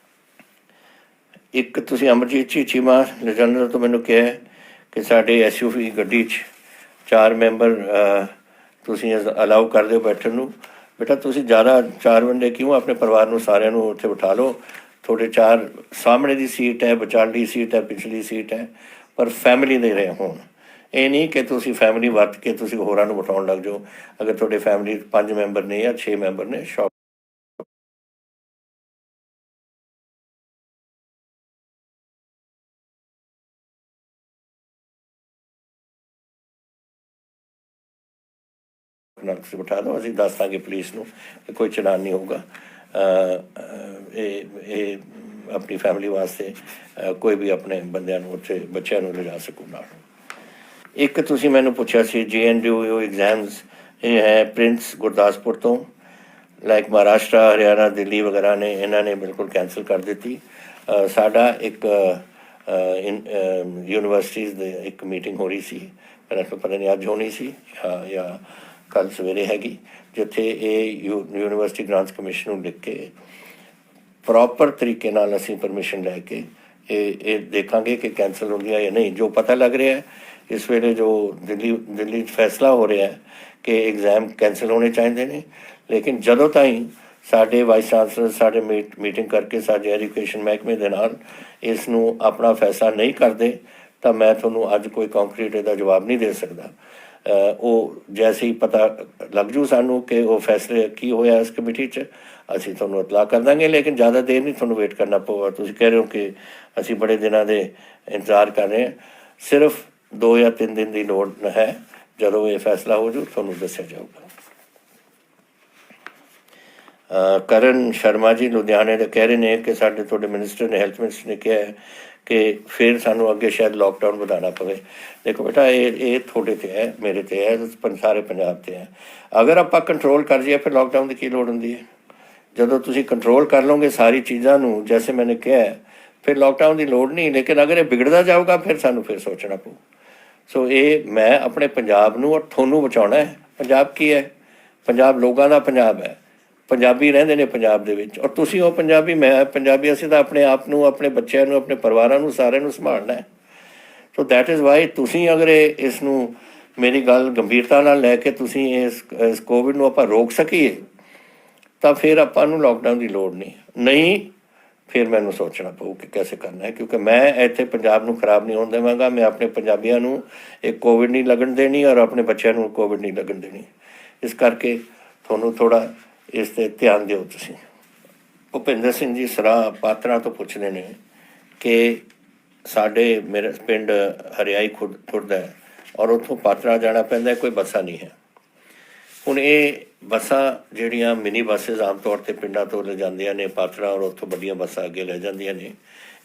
ਇੱਕ ਤੁਸੀਂ ਅਮਰਜੀਤ ਜੀ ਚੀਮਾ ਜਨਰਲ ਤੋਂ ਮੈਨੂੰ ਕਿਹਾ ਕਿ ਸਾਡੇ SUV ਗੱਡੀ 'ਚ 4 ਮੈਂਬਰ ਤੁਸੀਂ ਅਲਾਉ ਕਰ ਦਿਓ ਬੈਠਣ ਨੂੰ। ਬੇਟਾ ਤੁਸੀਂ ਜ਼ਿਆਦਾ 4 ਬੰਦੇ ਕਿਉਂ, ਆਪਣੇ ਪਰਿਵਾਰ ਨੂੰ ਸਾਰਿਆਂ ਨੂੰ ਉੱਥੇ ਬਿਠਾ ਲਓ। ਤੁਹਾਡੇ 4 ਸਾਹਮਣੇ ਦੀ ਸੀਟ ਹੈ, ਵਿਚਾਲੀ ਸੀਟ ਹੈ, ਪਿਛਲੀ ਸੀਟ ਹੈ, ਪਰ ਫੈਮਿਲੀ ਦੇ ਰਹੇ ਹੋਣ। ਇਹ ਨਹੀਂ ਕਿ ਤੁਸੀਂ ਫੈਮਿਲੀ ਵਰਤ ਕੇ ਤੁਸੀਂ ਹੋਰਾਂ ਨੂੰ ਬਿਠਾਉਣ ਲੱਗ ਜਾਓ। ਅਗਰ ਤੁਹਾਡੇ ਫੈਮਿਲੀ 5 ਮੈਂਬਰ ਨੇ ਜਾਂ 6 ਮੈਂਬਰ ਨੇ, ਸ਼ੌਪ ਨਾਲ ਤੁਸੀਂ ਬਿਠਾ ਦਿਓ, ਅਸੀਂ ਦੱਸ ਦਾਂਗੇ ਪੁਲਿਸ ਨੂੰ ਕਿ ਕੋਈ ਚਲਾਨ ਨਹੀਂ ਹੋਊਗਾ। ਇਹ ਆਪਣੀ ਫੈਮਿਲੀ ਵਾਸਤੇ ਕੋਈ ਵੀ ਆਪਣੇ ਬੰਦਿਆਂ ਨੂੰ ਉੱਥੇ ਬੱਚਿਆਂ ਨੂੰ ਲਿਜਾ ਸਕੂ ਨਾਲ। ਇੱਕ ਤੁਸੀਂ ਮੈਨੂੰ ਪੁੱਛਿਆ ਸੀ JNU ਐਗਜ਼ਾਮਸ, ਇਹ ਹੈ ਪ੍ਰਿੰਸ ਗੁਰਦਾਸਪੁਰ ਤੋਂ, ਲਾਈਕ ਮਹਾਰਾਸ਼ਟਰ, ਹਰਿਆਣਾ, ਦਿੱਲੀ ਵਗੈਰਾ ਨੇ, ਇਹਨਾਂ ਨੇ ਬਿਲਕੁਲ ਕੈਂਸਲ ਕਰ ਦਿੱਤੀ। ਸਾਡਾ ਇੱਕ ਯੂਨੀਵਰਸਿਟੀਜ਼ ਦੇ ਇੱਕ ਮੀਟਿੰਗ ਹੋ ਰਹੀ ਸੀ, ਪਤਾ ਨਹੀਂ ਅੱਜ ਹੋਣੀ ਸੀ ਜਾਂ ਕੱਲ੍ਹ ਸਵੇਰੇ ਹੈਗੀ, ਜਿੱਥੇ ਇਹ ਯੂਨੀਵਰਸਿਟੀ ਗ੍ਰਾਂਟਸ ਕਮਿਸ਼ਨ ਨੂੰ ਲਿਖ ਕੇ ਪ੍ਰੋਪਰ ਤਰੀਕੇ ਨਾਲ ਅਸੀਂ ਪਰਮਿਸ਼ਨ ਲੈ ਕੇ ਇਹ ਦੇਖਾਂਗੇ ਕਿ ਕੈਂਸਲ ਹੁੰਦੀ ਹੈ ਜਾਂ ਨਹੀਂ। ਜੋ ਪਤਾ ਲੱਗ ਰਿਹਾ ਹੈ ਇਸ ਵੇਲੇ, ਜੋ ਦਿੱਲੀ 'ਚ ਫੈਸਲਾ ਹੋ ਰਿਹਾ ਹੈ ਕਿ ਐਗਜ਼ਾਮ ਕੈਂਸਲ ਹੋਣੇ ਚਾਹੀਦੇ ਨੇ, ਲੇਕਿਨ ਜਦੋਂ ਤਾਈਂ ਸਾਡੇ ਵਾਈਸ ਚਾਂਸਲਰ ਸਾਡੇ ਮੀਟਿੰਗ ਕਰਕੇ ਸਾਡੇ ਐਜੂਕੇਸ਼ਨ ਮਹਿਕਮੇ ਦੇ ਨਾਲ ਇਸ ਨੂੰ ਆਪਣਾ ਫੈਸਲਾ ਨਹੀਂ ਕਰਦੇ ਤਾਂ ਮੈਂ ਤੁਹਾਨੂੰ ਅੱਜ ਕੋਈ ਕੰਕਰੀਟ ਇਹਦਾ ਜਵਾਬ ਨਹੀਂ ਦੇ ਸਕਦਾ। ਉਹ ਜੈਸੇ ਹੀ ਪਤਾ ਲੱਗ ਜੂ ਸਾਨੂੰ ਕਿ ਉਹ ਫੈਸਲੇ ਕੀ ਹੋਇਆ ਇਸ ਕਮੇਟੀ 'ਚ, ਅਸੀਂ ਤੁਹਾਨੂੰ ਇਤਲਾਹ ਕਰ ਦਾਂਗੇ, ਲੇਕਿਨ ਜ਼ਿਆਦਾ ਦੇਰ ਨਹੀਂ ਤੁਹਾਨੂੰ ਵੇਟ ਕਰਨਾ ਪਊਗਾ। ਤੁਸੀਂ ਕਹਿ ਰਹੇ ਹੋ ਕਿ ਅਸੀਂ ਬੜੇ ਦਿਨਾਂ ਦੇ ਇੰਤਜ਼ਾਰ ਕਰ ਰਹੇ ਹਾਂ, ਸਿਰਫ 2 ਜਾਂ 3 ਦਿਨ ਦੀ ਲੋੜ ਹੈ। ਜਦੋਂ ਇਹ ਫੈਸਲਾ ਹੋ ਜੂ ਤੁਹਾਨੂੰ ਦੱਸਿਆ ਜਾਊਗਾ। ਕਰਨ ਸ਼ਰਮਾ ਜੀ ਲੁਧਿਆਣੇ ਦੇ ਕਹਿ ਰਹੇ ਨੇ ਕਿ ਸਾਡੇ ਤੁਹਾਡੇ ਮਿਨਿਸਟਰ ਨੇ, ਹੈਲਥ ਮਿਨਿਸਟਰ ਨੇ ਕਿਹਾ ਹੈ ਕਿ ਫਿਰ ਸਾਨੂੰ ਅੱਗੇ ਸ਼ਾਇਦ ਲੋਕਡਾਊਨ ਵਧਾਉਣਾ ਪਵੇ। ਦੇਖੋ ਬੇਟਾ, ਇਹ ਤੁਹਾਡੇ 'ਤੇ ਹੈ, ਮੇਰੇ 'ਤੇ ਹੈ, ਸਾਰੇ ਪੰਜਾਬ 'ਤੇ ਹੈ। ਅਗਰ ਆਪਾਂ ਕੰਟਰੋਲ ਕਰ ਜਾਈਏ ਫਿਰ ਲੋਕਡਾਊਨ ਦੀ ਕੀ ਲੋੜ ਹੁੰਦੀ ਹੈ? ਜਦੋਂ ਤੁਸੀਂ ਕੰਟਰੋਲ ਕਰ ਲਓਗੇ ਸਾਰੀ ਚੀਜ਼ਾਂ ਨੂੰ, ਜੈਸੇ ਮੈंने ਕਿਹਾ, ਫਿਰ ਲੋਕਡਾਊਨ ਦੀ ਲੋੜ ਨਹੀਂ। ਲੇਕਿਨ ਅਗਰ ਇਹ ਵਿਗੜਦਾ ਜਾਊਗਾ ਫਿਰ ਸਾਨੂੰ ਫਿਰ ਸੋਚਣਾ ਪਊ। ਸੋ ਇਹ ਮੈਂ ਆਪਣੇ ਪੰਜਾਬ ਨੂੰ ਔਰ ਤੁਹਾਨੂੰ ਬਚਾਉਣਾ ਹੈ। ਪੰਜਾਬ ਕੀ ਹੈ? ਪੰਜਾਬ ਲੋਕਾਂ ਦਾ ਪੰਜਾਬ ਹੈ। ਪੰਜਾਬੀ ਰਹਿੰਦੇ ਨੇ ਪੰਜਾਬ ਦੇ ਵਿੱਚ, ਔਰ ਤੁਸੀਂ ਉਹ ਪੰਜਾਬੀ, ਮੈਂ ਪੰਜਾਬੀ। ਅਸੀਂ ਤਾਂ ਆਪਣੇ ਆਪ ਨੂੰ, ਆਪਣੇ ਬੱਚਿਆਂ ਨੂੰ, ਆਪਣੇ ਪਰਿਵਾਰਾਂ ਨੂੰ, ਸਾਰਿਆਂ ਨੂੰ ਸੰਭਾਲਣਾ ਹੈ। ਸੋ ਦੈਟ ਇਜ਼ ਵਾਈ ਤੁਸੀਂ ਅਗਰ ਇਸ ਨੂੰ, ਮੇਰੀ ਗੱਲ ਗੰਭੀਰਤਾ ਨਾਲ ਲੈ ਕੇ ਤੁਸੀਂ ਇਸ ਕੋਵਿਡ ਨੂੰ ਆਪਾਂ ਰੋਕ ਸਕੀਏ ਤਾਂ ਫਿਰ ਆਪਾਂ ਨੂੰ ਲੋਕਡਾਊਨ ਦੀ ਲੋੜ ਨਹੀਂ। ਫਿਰ ਮੈਨੂੰ ਸੋਚਣਾ ਪਊ ਕਿ ਕੈਸੇ ਕਰਨਾ ਹੈ, ਕਿਉਂਕਿ ਮੈਂ ਇੱਥੇ ਪੰਜਾਬ ਨੂੰ ਖਰਾਬ ਨਹੀਂ ਹੋਣ ਦੇਵਾਂਗਾ। ਮੈਂ ਆਪਣੇ ਪੰਜਾਬੀਆਂ ਨੂੰ ਇਹ ਕੋਵਿਡ ਨਹੀਂ ਲੱਗਣ ਦੇਣੀ ਔਰ ਆਪਣੇ ਬੱਚਿਆਂ ਨੂੰ ਕੋਵਿਡ ਨਹੀਂ ਲੱਗਣ ਦੇਣੀ। ਇਸ ਕਰਕੇ ਤੁਹਾਨੂੰ ਥੋੜ੍ਹਾ ਇਸ 'ਤੇ ਧਿਆਨ ਦਿਓ ਤੁਸੀਂ। ਭੁਪਿੰਦਰ ਸਿੰਘ ਜੀ ਸਰਾਹ ਪਾਤਰਾਂ ਤੋਂ ਪੁੱਛਦੇ ਨੇ ਕਿ ਸਾਡੇ ਮੇਰੇ ਪਿੰਡ ਹਰਿਆਈ ਖੁਰਦ ਹੈ ਔਰ ਉੱਥੋਂ ਪਾਤਰਾਂ ਜਾਣਾ ਪੈਂਦਾ, ਕੋਈ ਬੱਸਾਂ ਨਹੀਂ ਹੈ। ਹੁਣ ਇਹ ਬੱਸਾਂ ਜਿਹੜੀਆਂ ਮਿਨੀ ਬੱਸਿਸ ਆਮ ਤੌਰ 'ਤੇ ਪਿੰਡਾਂ ਤੋਂ ਲੈ ਜਾਂਦੀਆਂ ਨੇ ਪਾਤਰਾਂ, ਔਰ ਉੱਥੋਂ ਵੱਡੀਆਂ ਬੱਸਾਂ ਅੱਗੇ ਲੈ ਜਾਂਦੀਆਂ ਨੇ,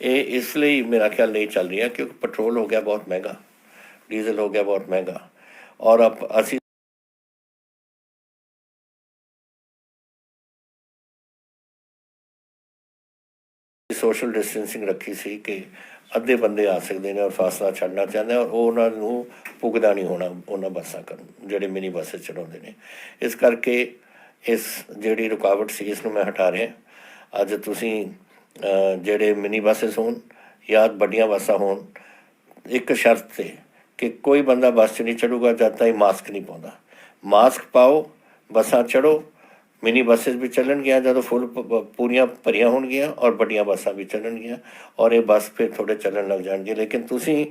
ਇਹ ਇਸ ਲਈ ਮੇਰਾ ਖਿਆਲ ਨਹੀਂ ਚੱਲ ਰਹੀਆਂ ਕਿਉਂਕਿ ਪੈਟਰੋਲ ਹੋ ਗਿਆ ਬਹੁਤ ਮਹਿੰਗਾ, ਡੀਜ਼ਲ ਹੋ ਗਿਆ ਬਹੁਤ ਮਹਿੰਗਾ, ਔਰ ਅਸੀਂ ਸੋਸ਼ਲ ਡਿਸਟੈਂਸਿੰਗ ਰੱਖੀ ਸੀ ਕਿ ਅੱਧੇ ਬੰਦੇ ਆ ਸਕਦੇ ਨੇ ਔਰ ਫਾਸਲਾ ਛੱਡਣਾ ਚਾਹੁੰਦੇ, ਔਰ ਉਹ ਉਹਨਾਂ ਨੂੰ ਪੁੱਗਦਾ ਨਹੀਂ ਹੋਣਾ ਉਹਨਾਂ ਬੱਸਾਂ ਕਰਨ ਜਿਹੜੇ ਮਿਨੀ ਬੱਸ ਚਲਾਉਂਦੇ ਨੇ। ਇਸ ਕਰਕੇ ਇਸ ਜਿਹੜੀ ਰੁਕਾਵਟ ਸੀ ਇਸ ਨੂੰ ਮੈਂ ਹਟਾ ਰਿਹਾ। ਅੱਜ ਤੁਸੀਂ ਜਿਹੜੇ ਮਿਨੀ ਬੱਸਿਸ ਹੋਣ ਜਾਂ ਵੱਡੀਆਂ ਬੱਸਾਂ ਹੋਣ, ਇੱਕ ਸ਼ਰਤ 'ਤੇ ਕਿ ਕੋਈ ਬੰਦਾ ਬੱਸ 'ਚ ਨਹੀਂ ਚੜੂਗਾ ਜਦ ਤਾਈਂ ਮਾਸਕ ਨਹੀਂ ਪਾਉਂਦਾ। ਮਾਸਕ ਪਾਓ, ਬੱਸਾਂ ਚੜ੍ਹੋ। ਮਿਨੀ ਬੱਸਿਸ ਵੀ ਚੱਲਣਗੀਆਂ ਜਦੋਂ ਫੁੱਲ ਪੂਰੀਆਂ ਭਰੀਆਂ ਹੋਣਗੀਆਂ, ਔਰ ਵੱਡੀਆਂ ਬੱਸਾਂ ਵੀ ਚੱਲਣਗੀਆਂ, ਔਰ ਇਹ ਬੱਸ ਫਿਰ ਥੋੜ੍ਹੇ ਚੱਲਣ ਲੱਗ ਜਾਣਗੇ। ਲੇਕਿਨ ਤੁਸੀਂ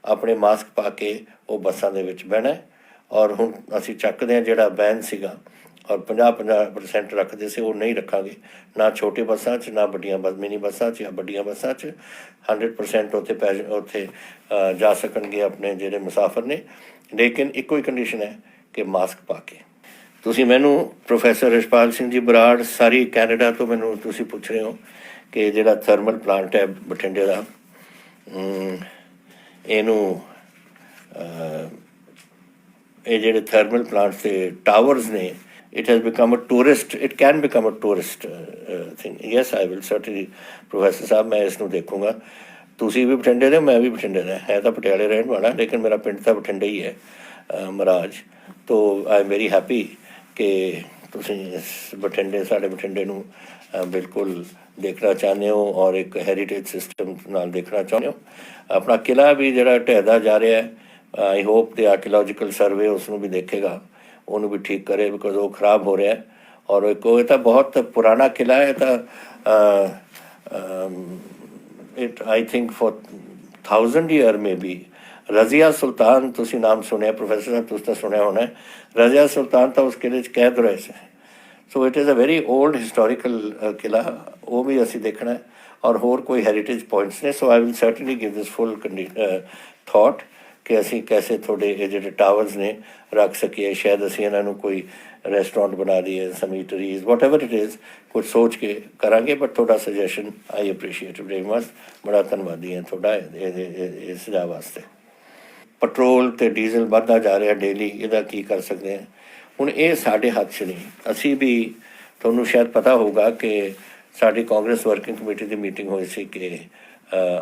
ਆਪਣੇ ਮਾਸਕ ਪਾ ਕੇ ਉਹ ਬੱਸਾਂ ਦੇ ਵਿੱਚ ਬਹਿਣਾ। ਔਰ ਹੁਣ ਅਸੀਂ ਚੱਕਦੇ ਹਾਂ ਜਿਹੜਾ ਬੈਨ ਸੀਗਾ ਔਰ 50% ਰੱਖਦੇ ਸੀ, ਉਹ ਨਹੀਂ ਰੱਖਾਂਗੇ, ਨਾ ਛੋਟੀ ਬੱਸਾਂ 'ਚ, ਨਾ ਵੱਡੀਆਂ ਮਿਨੀ ਬੱਸਾਂ 'ਚ ਜਾਂ ਵੱਡੀਆਂ ਬੱਸਾਂ 'ਚ। 100% ਉੱਥੇ ਜਾ ਸਕਣਗੇ ਆਪਣੇ ਜਿਹੜੇ ਮੁਸਾਫਰ ਨੇ, ਲੇਕਿਨ ਇੱਕੋ ਹੀ ਕੰਡੀਸ਼ਨ ਹੈ ਕਿ ਮਾਸਕ ਪਾ ਕੇ। ਤੁਸੀਂ ਮੈਨੂੰ ਪ੍ਰੋਫੈਸਰ ਰਿਸ਼ਪਾਲ ਸਿੰਘ ਜੀ ਬਰਾੜ ਸਾਰੀ ਕੈਨੇਡਾ ਤੋਂ ਮੈਨੂੰ ਤੁਸੀਂ ਪੁੱਛ ਰਹੇ ਹੋ ਕਿ ਜਿਹੜਾ ਥਰਮਲ ਪਲਾਂਟ ਹੈ ਬਠਿੰਡੇ ਦਾ ਇਹਨੂੰ ਇਹ ਜਿਹੜੇ ਥਰਮਲ ਪਲਾਂਟਸ ਦੇ ਟਾਵਰਸ ਨੇ it has become a tourist, it can become a tourist thing. Yes, I will certainly, professor ਸਾਹਿਬ ਮੈਂ ਇਸ ਨੂੰ ਦੇਖੂੰਗਾ। ਤੁਸੀਂ ਵੀ ਬਠਿੰਡੇ ਦੇ, ਮੈਂ ਵੀ ਬਠਿੰਡੇ ਦਾ, ਹੈ ਤਾਂ ਪਟਿਆਲੇ ਰਹਿਣ ਵਾਲਾ ਲੇਕਿਨ ਮੇਰਾ ਪਿੰਡ ਤਾਂ ਬਠਿੰਡੇ ਹੀ ਹੈ ਮਹਾਰਾਜ। ਤੋ ਆਈ ਐਮ ਵੈਰੀ ਹੈਪੀ ਕਿ ਤੁਸੀਂ ਇਸ ਬਠਿੰਡੇ ਸਾਡੇ ਬਠਿੰਡੇ ਨੂੰ ਬਿਲਕੁਲ ਦੇਖਣਾ ਚਾਹੁੰਦੇ ਹੋ ਔਰ ਇੱਕ ਹੈਰੀਟੇਜ ਸਿਸਟਮ ਨਾਲ ਦੇਖਣਾ ਚਾਹੁੰਦੇ ਹੋ। ਆਪਣਾ ਕਿਲ੍ਹਾ ਵੀ ਜਿਹੜਾ ਢਹਿਦਾ ਜਾ ਰਿਹਾ ਹੈ, ਆਈ ਹੋਪ ਦੇ ਆਰਕੀਓਲੋਜੀਕਲ ਸਰਵੇ ਉਸ ਨੂੰ ਵੀ ਦੇਖੇਗਾ, ਉਹਨੂੰ ਵੀ ਠੀਕ ਕਰੇ ਬਿਕੋਜ਼ ਉਹ ਖਰਾਬ ਹੋ ਰਿਹਾ। ਔਰ ਇੱਕ ਇਹ ਤਾਂ ਬਹੁਤ ਪੁਰਾਣਾ ਕਿਲ੍ਹਾ ਹੈ, ਤਾਂ it I think for 1000 year maybe Razia Sultan, ਤੁਸੀਂ ਨਾਮ ਸੁਣਿਆ ਪ੍ਰੋਫੈਸਰ ਸਾਹਿਬ, ਤੁਸੀਂ ਤਾਂ ਸੁਣਿਆ ਹੋਣਾ। ਰਜ਼ੀਆ ਸੁਲਤਾਨ ਤਾਂ ਉਸ ਕਿਲ੍ਹੇ 'ਚ ਕੈਦ ਰਹੇ ਸੀ। So it is a very old historical ਕਿਲ੍ਹਾ, ਉਹ ਵੀ ਅਸੀਂ ਦੇਖਣਾ। ਔਰ ਹੋਰ ਕੋਈ ਹੈਰੀਟੇਜ ਪੁਆਇੰਟਸ ਨੇ। So I will certainly give this full thought ਕਿ ਅਸੀਂ ਕੈਸੇ ਤੁਹਾਡੇ ਇਹ ਜਿਹੜੇ ਟਾਵਰਸ ਨੇ ਰੱਖ ਸਕੀਏ। ਸ਼ਾਇਦ ਅਸੀਂ ਇਹਨਾਂ ਨੂੰ ਕੋਈ ਰੈਸਟੋਰੈਂਟ ਬਣਾ ਦਈਏ, ਸਮ ਈਟਰੀਜ਼, ਵਾਟ ਐਵਰ ਇਟ ਇਜ਼, ਕੁਛ ਸੋਚ ਕੇ ਕਰਾਂਗੇ। ਬਟ ਤੁਹਾਡਾ ਸੁਜੈਸ਼ਨ ਆਈ ਅਪਰੀਸ਼ੀਏਟ ਵੈਰੀ ਮਚ, ਬੜਾ ਧੰਨਵਾਦੀ ਹਾਂ ਤੁਹਾਡਾ ਇਹ ਸੁਝਾਅ ਵਾਸਤੇ। ਪੈਟਰੋਲ ਅਤੇ ਡੀਜ਼ਲ ਵੱਧਦਾ ਜਾ ਰਿਹਾ ਡੇਲੀ, ਇਹਦਾ ਕੀ ਕਰ ਸਕਦੇ ਹਾਂ ਹੁਣ? ਇਹ ਸਾਡੇ ਹੱਥ 'ਚ ਨਹੀਂ। ਅਸੀਂ ਵੀ, ਤੁਹਾਨੂੰ ਸ਼ਾਇਦ ਪਤਾ ਹੋਊਗਾ ਕਿ ਸਾਡੀ ਕਾਂਗਰਸ ਵਰਕਿੰਗ ਕਮੇਟੀ ਦੀ ਮੀਟਿੰਗ ਹੋਈ ਸੀ ਕਿ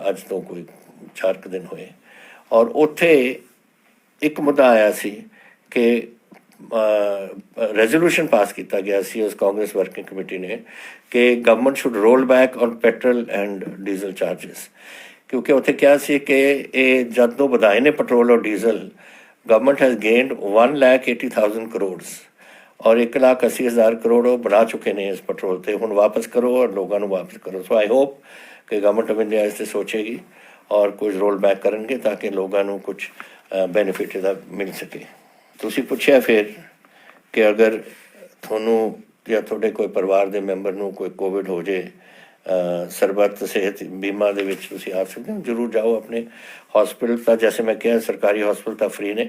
ਅੱਜ ਤੋਂ ਕੋਈ 4 ਕੁ ਦਿਨ ਹੋਏ, ਔਰ ਉੱਥੇ ਇੱਕ ਮੁੱਦਾ ਆਇਆ ਸੀ ਕਿ ਰੈਜ਼ੋਲੂਸ਼ਨ ਪਾਸ ਕੀਤਾ ਗਿਆ ਸੀ ਉਸ ਕਾਂਗਰਸ ਵਰਕਿੰਗ ਕਮੇਟੀ ਨੇ ਕਿ government should roll back on petrol and diesel charges. ਕਿਉਂਕਿ ਉੱਥੇ ਕਿਹਾ ਸੀ ਕਿ ਇਹ ਜਦੋਂ ਵਧਾਏ ਨੇ ਪੈਟਰੋਲ ਔਰ diesel, government has gained 1,80,000 crore ਔਰ 1,80,000 ਕਰੋੜ ਉਹ ਬਣਾ ਚੁੱਕੇ ਨੇ ਇਸ ਪੈਟਰੋਲ 'ਤੇ। ਹੁਣ ਵਾਪਸ ਕਰੋ ਔਰ ਲੋਕਾਂ ਨੂੰ ਵਾਪਸ ਕਰੋ। ਸੋ ਆਈ ਹੋਪ ਕਿ ਗਵਰਨਮੈਂਟ ਆਫ ਇੰਡੀਆ ਇਸ 'ਤੇ ਸੋਚੇਗੀ ਔਰ ਕੁਝ ਰੋਲ ਬੈਕ ਕਰਨਗੇ ਤਾਂ ਕਿ ਲੋਕਾਂ ਨੂੰ ਕੁਛ ਬੈਨੀਫਿਟ ਇਹਦਾ ਮਿਲ ਸਕੇ। ਤੁਸੀਂ ਪੁੱਛਿਆ ਫਿਰ ਕਿ ਅਗਰ ਤੁਹਾਨੂੰ ਜਾਂ ਤੁਹਾਡੇ ਕੋਈ ਪਰਿਵਾਰ ਦੇ ਮੈਂਬਰ ਨੂੰ ਕੋਈ ਕੋਵਿਡ ਹੋ ਜੇ, ਸਰਬੱਤ ਸਿਹਤ ਬੀਮਾ ਦੇ ਵਿੱਚ ਤੁਸੀਂ ਆ ਸਕਦੇ ਹੋ। ਜ਼ਰੂਰ ਜਾਓ ਆਪਣੇ ਹੌਸਪੀਟਲ। ਤਾਂ ਜੈਸੇ ਮੈਂ ਕਿਹਾ ਸਰਕਾਰੀ ਹੌਸਪੀਟਲ ਤਾਂ ਫ੍ਰੀ ਨੇ,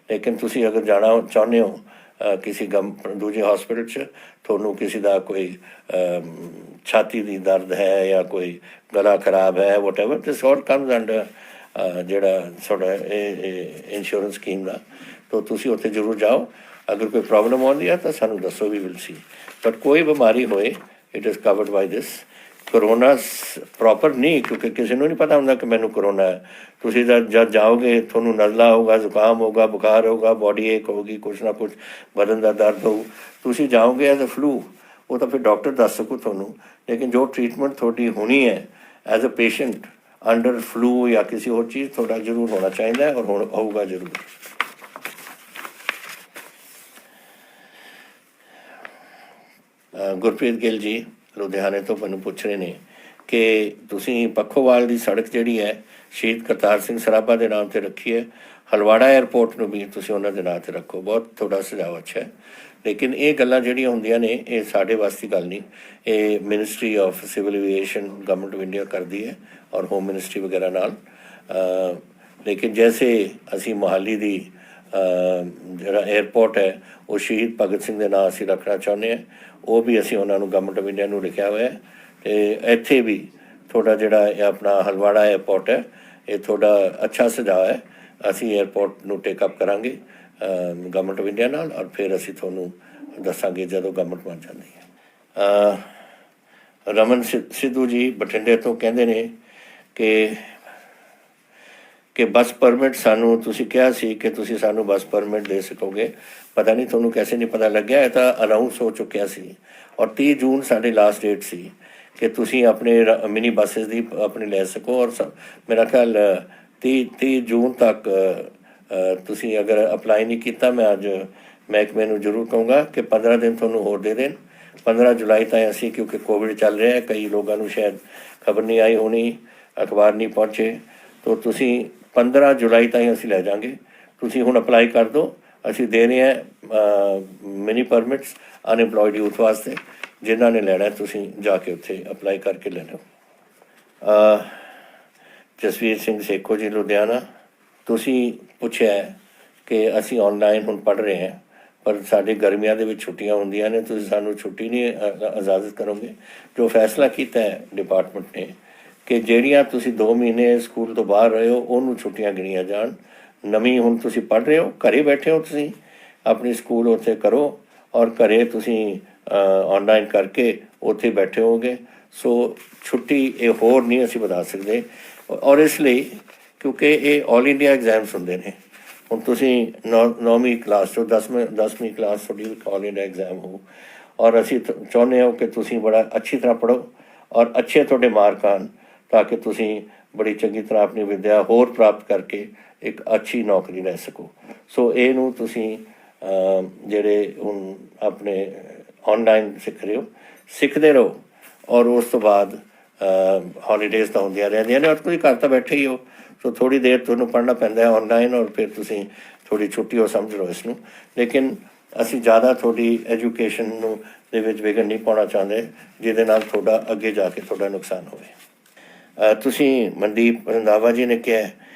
ਲੇਕਿਨ ਤੁਸੀਂ ਅਗਰ ਜਾਣਾ ਚਾਹੁੰਦੇ ਹੋ ਕਿਸੇ ਦੂਜੇ ਹੌਸਪੀਟਲ 'ਚ, ਤੁਹਾਨੂੰ ਕਿਸੇ ਦਾ ਕੋਈ ਛਾਤੀ ਦੀ ਦਰਦ ਹੈ ਜਾਂ ਕੋਈ ਗਲਾ ਖਰਾਬ ਹੈ, ਵਟ ਐਵਰ ਦਿਸ ਆਲ ਕਮਸ ਅੰਡਰ ਜਿਹੜਾ ਤੁਹਾਡਾ ਇਹ ਇੰਸ਼ੋਰੈਂਸ ਸਕੀਮ ਦਾ, ਤਾਂ ਤੁਸੀਂ ਉੱਥੇ ਜ਼ਰੂਰ ਜਾਓ। ਅਗਰ ਕੋਈ ਪ੍ਰੋਬਲਮ ਆਉਂਦੀ ਹੈ ਤਾਂ ਸਾਨੂੰ ਦੱਸੋ, ਵੀ ਵਿਲ ਸੀ। ਬਟ ਕੋਈ ਬਿਮਾਰੀ ਹੋਏ, it is covered by this. Corona proper ਨਹੀਂ, ਕਿਉਂਕਿ ਕਿਸੇ ਨੂੰ ਨਹੀਂ ਪਤਾ ਹੁੰਦਾ ਕਿ ਮੈਨੂੰ ਕਰੋਨਾ ਹੈ। ਤੁਸੀਂ ਜਦ ਜਾਓਗੇ ਤੁਹਾਨੂੰ ਨਜ਼ਲਾ ਹੋਊਗਾ, ਜ਼ੁਕਾਮ ਹੋਊਗਾ, ਬੁਖਾਰ ਹੋਊਗਾ, ਬੋਡੀ ਏਕ ਹੋਊਗੀ, ਕੁਛ ਨਾ ਕੁਛ ਬਦਨ ਦਾ ਦਰਦ ਹੋਊ। ਤੁਸੀਂ ਜਾਓਗੇ ਐਜ਼ ਅ ਫਲੂ, ਉਹ ਤਾਂ ਫਿਰ ਡਾਕਟਰ ਦੱਸ ਸਕੂ ਤੁਹਾਨੂੰ, ਲੇਕਿਨ ਜੋ ਟਰੀਟਮੈਂਟ ਤੁਹਾਡੀ ਹੋਣੀ ਹੈ as a patient under flu ਜਾਂ ਕਿਸੇ ਹੋਰ ਚੀਜ਼, ਤੁਹਾਡਾ ਜ਼ਰੂਰ ਹੋਣਾ ਚਾਹੀਦਾ ਔਰ ਹੋਊਗਾ ਜ਼ਰੂਰ। ਗੁਰਪ੍ਰੀਤ ਗਿੱਲ ਜੀ ਲੁਧਿਆਣੇ ਤੋਂ ਮੈਨੂੰ ਪੁੱਛ ਰਹੇ ਨੇ ਕਿ ਤੁਸੀਂ ਪੱਖੋਵਾਲ ਦੀ ਸੜਕ ਜਿਹੜੀ ਹੈ ਸ਼ਹੀਦ ਕਰਤਾਰ ਸਿੰਘ ਸਰਾਭਾ ਦੇ ਨਾਮ 'ਤੇ ਰੱਖੀ ਹੈ, ਹਲਵਾੜਾ ਏਅਰਪੋਰਟ ਨੂੰ ਵੀ ਤੁਸੀਂ ਉਹਨਾਂ ਦੇ ਨਾਂ 'ਤੇ ਰੱਖੋ। ਬਹੁਤ ਤੁਹਾਡਾ ਸੁਝਾਅ ਅੱਛਾ ਹੈ, ਲੇਕਿਨ ਇਹ ਗੱਲਾਂ ਜਿਹੜੀਆਂ ਹੁੰਦੀਆਂ ਨੇ ਇਹ ਸਾਡੇ ਵਾਸਤੇ ਗੱਲ ਨਹੀਂ। ਇਹ ministry of civil aviation government of India ਕਰਦੀ ਹੈ ਔਰ ਹੋਮ ਮਿਨਿਸਟਰੀ ਵਗੈਰਾ ਨਾਲ। ਲੇਕਿਨ ਜੈਸੇ ਅਸੀਂ ਮੋਹਾਲੀ ਦੀ ਜਿਹੜਾ ਏਅਰਪੋਰਟ ਹੈ ਉਹ ਸ਼ਹੀਦ ਭਗਤ ਸਿੰਘ ਦੇ ਨਾਂ ਅਸੀਂ ਰੱਖਣਾ ਚਾਹੁੰਦੇ ਹਾਂ, ਉਹ ਵੀ ਅਸੀਂ ਉਹਨਾਂ ਨੂੰ ਗਵਰਨਮੈਂਟ ਆਫ ਇੰਡੀਆ ਨੂੰ ਲਿਖਿਆ ਹੋਇਆ। ਅਤੇ ਇੱਥੇ ਵੀ ਤੁਹਾਡਾ ਜਿਹੜਾ ਇਹ ਆਪਣਾ ਹਲਵਾੜਾ ਏਅਰਪੋਰਟ ਹੈ, ਇਹ ਤੁਹਾਡਾ ਅੱਛਾ ਸੁਝਾਅ ਹੈ। ਅਸੀਂ ਏਅਰਪੋਰਟ ਨੂੰ ਟੇਕਅਪ ਕਰਾਂਗੇ ਗਵਰਨਮੈਂਟ ਆਫ ਇੰਡੀਆ ਨਾਲ, ਔਰ ਫਿਰ ਅਸੀਂ ਤੁਹਾਨੂੰ ਦੱਸਾਂਗੇ ਜਦੋਂ ਗਵਰਨਮੈਂਟ ਬਣ ਜਾਂਦੀ ਹੈ। ਰਮਨ ਸਿੱਧੂ ਜੀ ਬਠਿੰਡੇ ਤੋਂ ਕਹਿੰਦੇ ਨੇ ਕਿ ਬੱਸ ਪਰਮਿਟ ਸਾਨੂੰ, ਤੁਸੀਂ ਕਿਹਾ ਸੀ ਕਿ ਤੁਸੀਂ ਸਾਨੂੰ ਬੱਸ ਪਰਮਿਟ ਦੇ ਸਕੋਗੇ, ਪਤਾ ਨਹੀਂ ਤੁਹਾਨੂੰ ਕੈਸੇ ਨਹੀਂ ਪਤਾ ਲੱਗਿਆ। ਇਹ ਤਾਂ ਅਨਾਊਂਸ ਹੋ ਚੁੱਕਿਆ ਸੀ ਔਰ 30 ਜੂਨ ਸਾਡੀ ਲਾਸਟ ਡੇਟ ਸੀ ਕਿ ਤੁਸੀਂ ਆਪਣੇ ਮਿਨੀ ਬੱਸਿਸ ਦੀ ਆਪਣੀ ਲੈ ਸਕੋ। ਔਰ ਮੇਰਾ ਖਿਆਲ 30 ਜੂਨ ਤੱਕ ਤੁਸੀਂ ਅਗਰ ਅਪਲਾਈ ਨਹੀਂ ਕੀਤਾ, ਮੈਂ ਅੱਜ ਮਹਿਕਮੇ ਨੂੰ ਜ਼ਰੂਰ ਕਹੂੰਗਾ ਕਿ 15 ਦਿਨ ਤੁਹਾਨੂੰ ਹੋਰ ਦੇ ਦੇਣ। 15 ਜੁਲਾਈ ਤਾਈਂ ਅਸੀਂ, ਕਿਉਂਕਿ ਕੋਵਿਡ ਚੱਲ ਰਿਹਾ, ਕਈ ਲੋਕਾਂ ਨੂੰ ਸ਼ਾਇਦ ਖਬਰ ਨਹੀਂ ਆਈ ਹੋਣੀ, ਅਖਬਾਰ ਨਹੀਂ ਪਹੁੰਚੇ, ਤਾਂ ਤੁਸੀਂ 15 ਜੁਲਾਈ ਤਾਈਂ ਅਸੀਂ ਲੈ ਜਾਵਾਂਗੇ। ਤੁਸੀਂ ਹੁਣ ਅਪਲਾਈ ਕਰ ਦਿਓ। ਅਸੀਂ ਦੇ ਰਹੇ ਹਾਂ ਮਿਨੀ ਪਰਮਿਟਸ ਅਨਇੰਪਲੋਇਡ ਯੂਥ ਵਾਸਤੇ, ਜਿਨ੍ਹਾਂ ਨੇ ਲੈਣਾ ਤੁਸੀਂ ਜਾ ਕੇ ਉੱਥੇ ਅਪਲਾਈ ਕਰਕੇ ਲੈ ਲਓ। ਜਸਵੀਰ ਸਿੰਘ ਸੇਖੋ ਜੀ ਲੁਧਿਆਣਾ, ਤੁਸੀਂ ਪੁੱਛਿਆ ਕਿ ਅਸੀਂ ਔਨਲਾਈਨ ਹੁਣ ਪੜ੍ਹ ਰਹੇ ਹਾਂ, ਪਰ ਸਾਡੇ ਗਰਮੀਆਂ ਦੇ ਵਿੱਚ ਛੁੱਟੀਆਂ ਹੁੰਦੀਆਂ ਨੇ, ਤੁਸੀਂ ਸਾਨੂੰ ਛੁੱਟੀ ਨਹੀਂ ਇਜਾਜ਼ਤ ਕਰੋਗੇ। ਜੋ ਫੈਸਲਾ ਕੀਤਾ ਹੈ ਡਿਪਾਰਟਮੈਂਟ ਨੇ ਕਿ ਜਿਹੜੀਆਂ ਤੁਸੀਂ 2 ਮਹੀਨੇ ਸਕੂਲ ਤੋਂ ਬਾਹਰ ਰਹੇ ਹੋ ਉਹਨੂੰ ਛੁੱਟੀਆਂ ਗਿਣੀਆਂ ਜਾਣ। ਨਵੀਂ ਹੁਣ ਤੁਸੀਂ ਪੜ੍ਹ ਰਹੇ ਹੋ, ਘਰੇ ਬੈਠੇ ਹੋ, ਤੁਸੀਂ ਆਪਣੀ ਸਕੂਲ ਉੱਥੇ ਕਰੋ ਔਰ ਘਰੇ ਤੁਸੀਂ ਔਨਲਾਈਨ ਕਰਕੇ ਉੱਥੇ ਬੈਠੇ ਹੋਗੇ। ਸੋ ਛੁੱਟੀ ਇਹ ਹੋਰ ਨਹੀਂ ਅਸੀਂ ਵਧਾ ਸਕਦੇ। ਔਰ ਇਸ ਲਈ ਕਿਉਂਕਿ ਇਹ ਆਲ ਇੰਡੀਆ ਐਗਜ਼ਾਮਸ ਹੁੰਦੇ ਨੇ। ਹੁਣ ਤੁਸੀਂ 9ਵੀਂ ਕਲਾਸ ਤੋਂ 10ਵੀਂ ਕਲਾਸ ਤੁਹਾਡੀ ਆਲ ਇੰਡੀਆ ਐਗਜ਼ਾਮ ਹੋ ਔਰ ਅਸੀਂ ਚਾਹੁੰਦੇ ਹੋ ਕਿ ਤੁਸੀਂ ਬੜਾ ਅੱਛੀ ਤਰ੍ਹਾਂ ਪੜ੍ਹੋ ਔਰ ਅੱਛੇ ਤੁਹਾਡੇ ਮਾਰਕ ਆਉਣ ਤਾਂ ਕਿ ਤੁਸੀਂ ਬੜੀ ਚੰਗੀ ਤਰ੍ਹਾਂ ਆਪਣੀ ਵਿੱਦਿਆ ਹੋਰ ਪ੍ਰਾਪਤ ਕਰਕੇ ਇੱਕ ਅੱਛੀ ਨੌਕਰੀ ਲੈ ਸਕੋ। ਸੋ ਇਹਨੂੰ ਤੁਸੀਂ ਜਿਹੜੇ ਹੁਣ ਆਪਣੇ ਔਨਲਾਈਨ ਸਿੱਖ ਰਹੇ ਹੋ, ਸਿੱਖਦੇ ਰਹੋ ਔਰ ਉਸ ਤੋਂ ਬਾਅਦ ਹੌਲੀਡੇਜ਼ ਤਾਂ ਹੁੰਦੀਆਂ ਰਹਿੰਦੀਆਂ ਨੇ ਔਰ ਤੁਸੀਂ ਘਰ ਤਾਂ ਬੈਠੇ ਹੀ ਹੋ। ਸੋ ਥੋੜ੍ਹੀ ਦੇਰ ਤੁਹਾਨੂੰ ਪੜ੍ਹਨਾ ਪੈਂਦਾ ਹੈ ਔਨਲਾਈਨ ਔਰ ਫਿਰ ਤੁਸੀਂ ਥੋੜ੍ਹੀ ਛੁੱਟੀ ਹੋ ਸਮਝ ਲਓ ਇਸ ਨੂੰ। ਲੇਕਿਨ ਅਸੀਂ ਜ਼ਿਆਦਾ ਤੁਹਾਡੀ ਐਜੂਕੇਸ਼ਨ ਨੂੰ ਦੇ ਵਿੱਚ ਵਿਘਨ ਨਹੀਂ ਪਾਉਣਾ ਚਾਹੁੰਦੇ ਜਿਹਦੇ ਨਾਲ ਤੁਹਾਡਾ ਅੱਗੇ ਜਾ ਕੇ ਤੁਹਾਡਾ ਨੁਕਸਾਨ ਹੋਵੇ। ਤੁਸੀਂ ਮਨਦੀਪ ਰੰਧਾਵਾ ਜੀ ਨੇ ਕਿਹਾ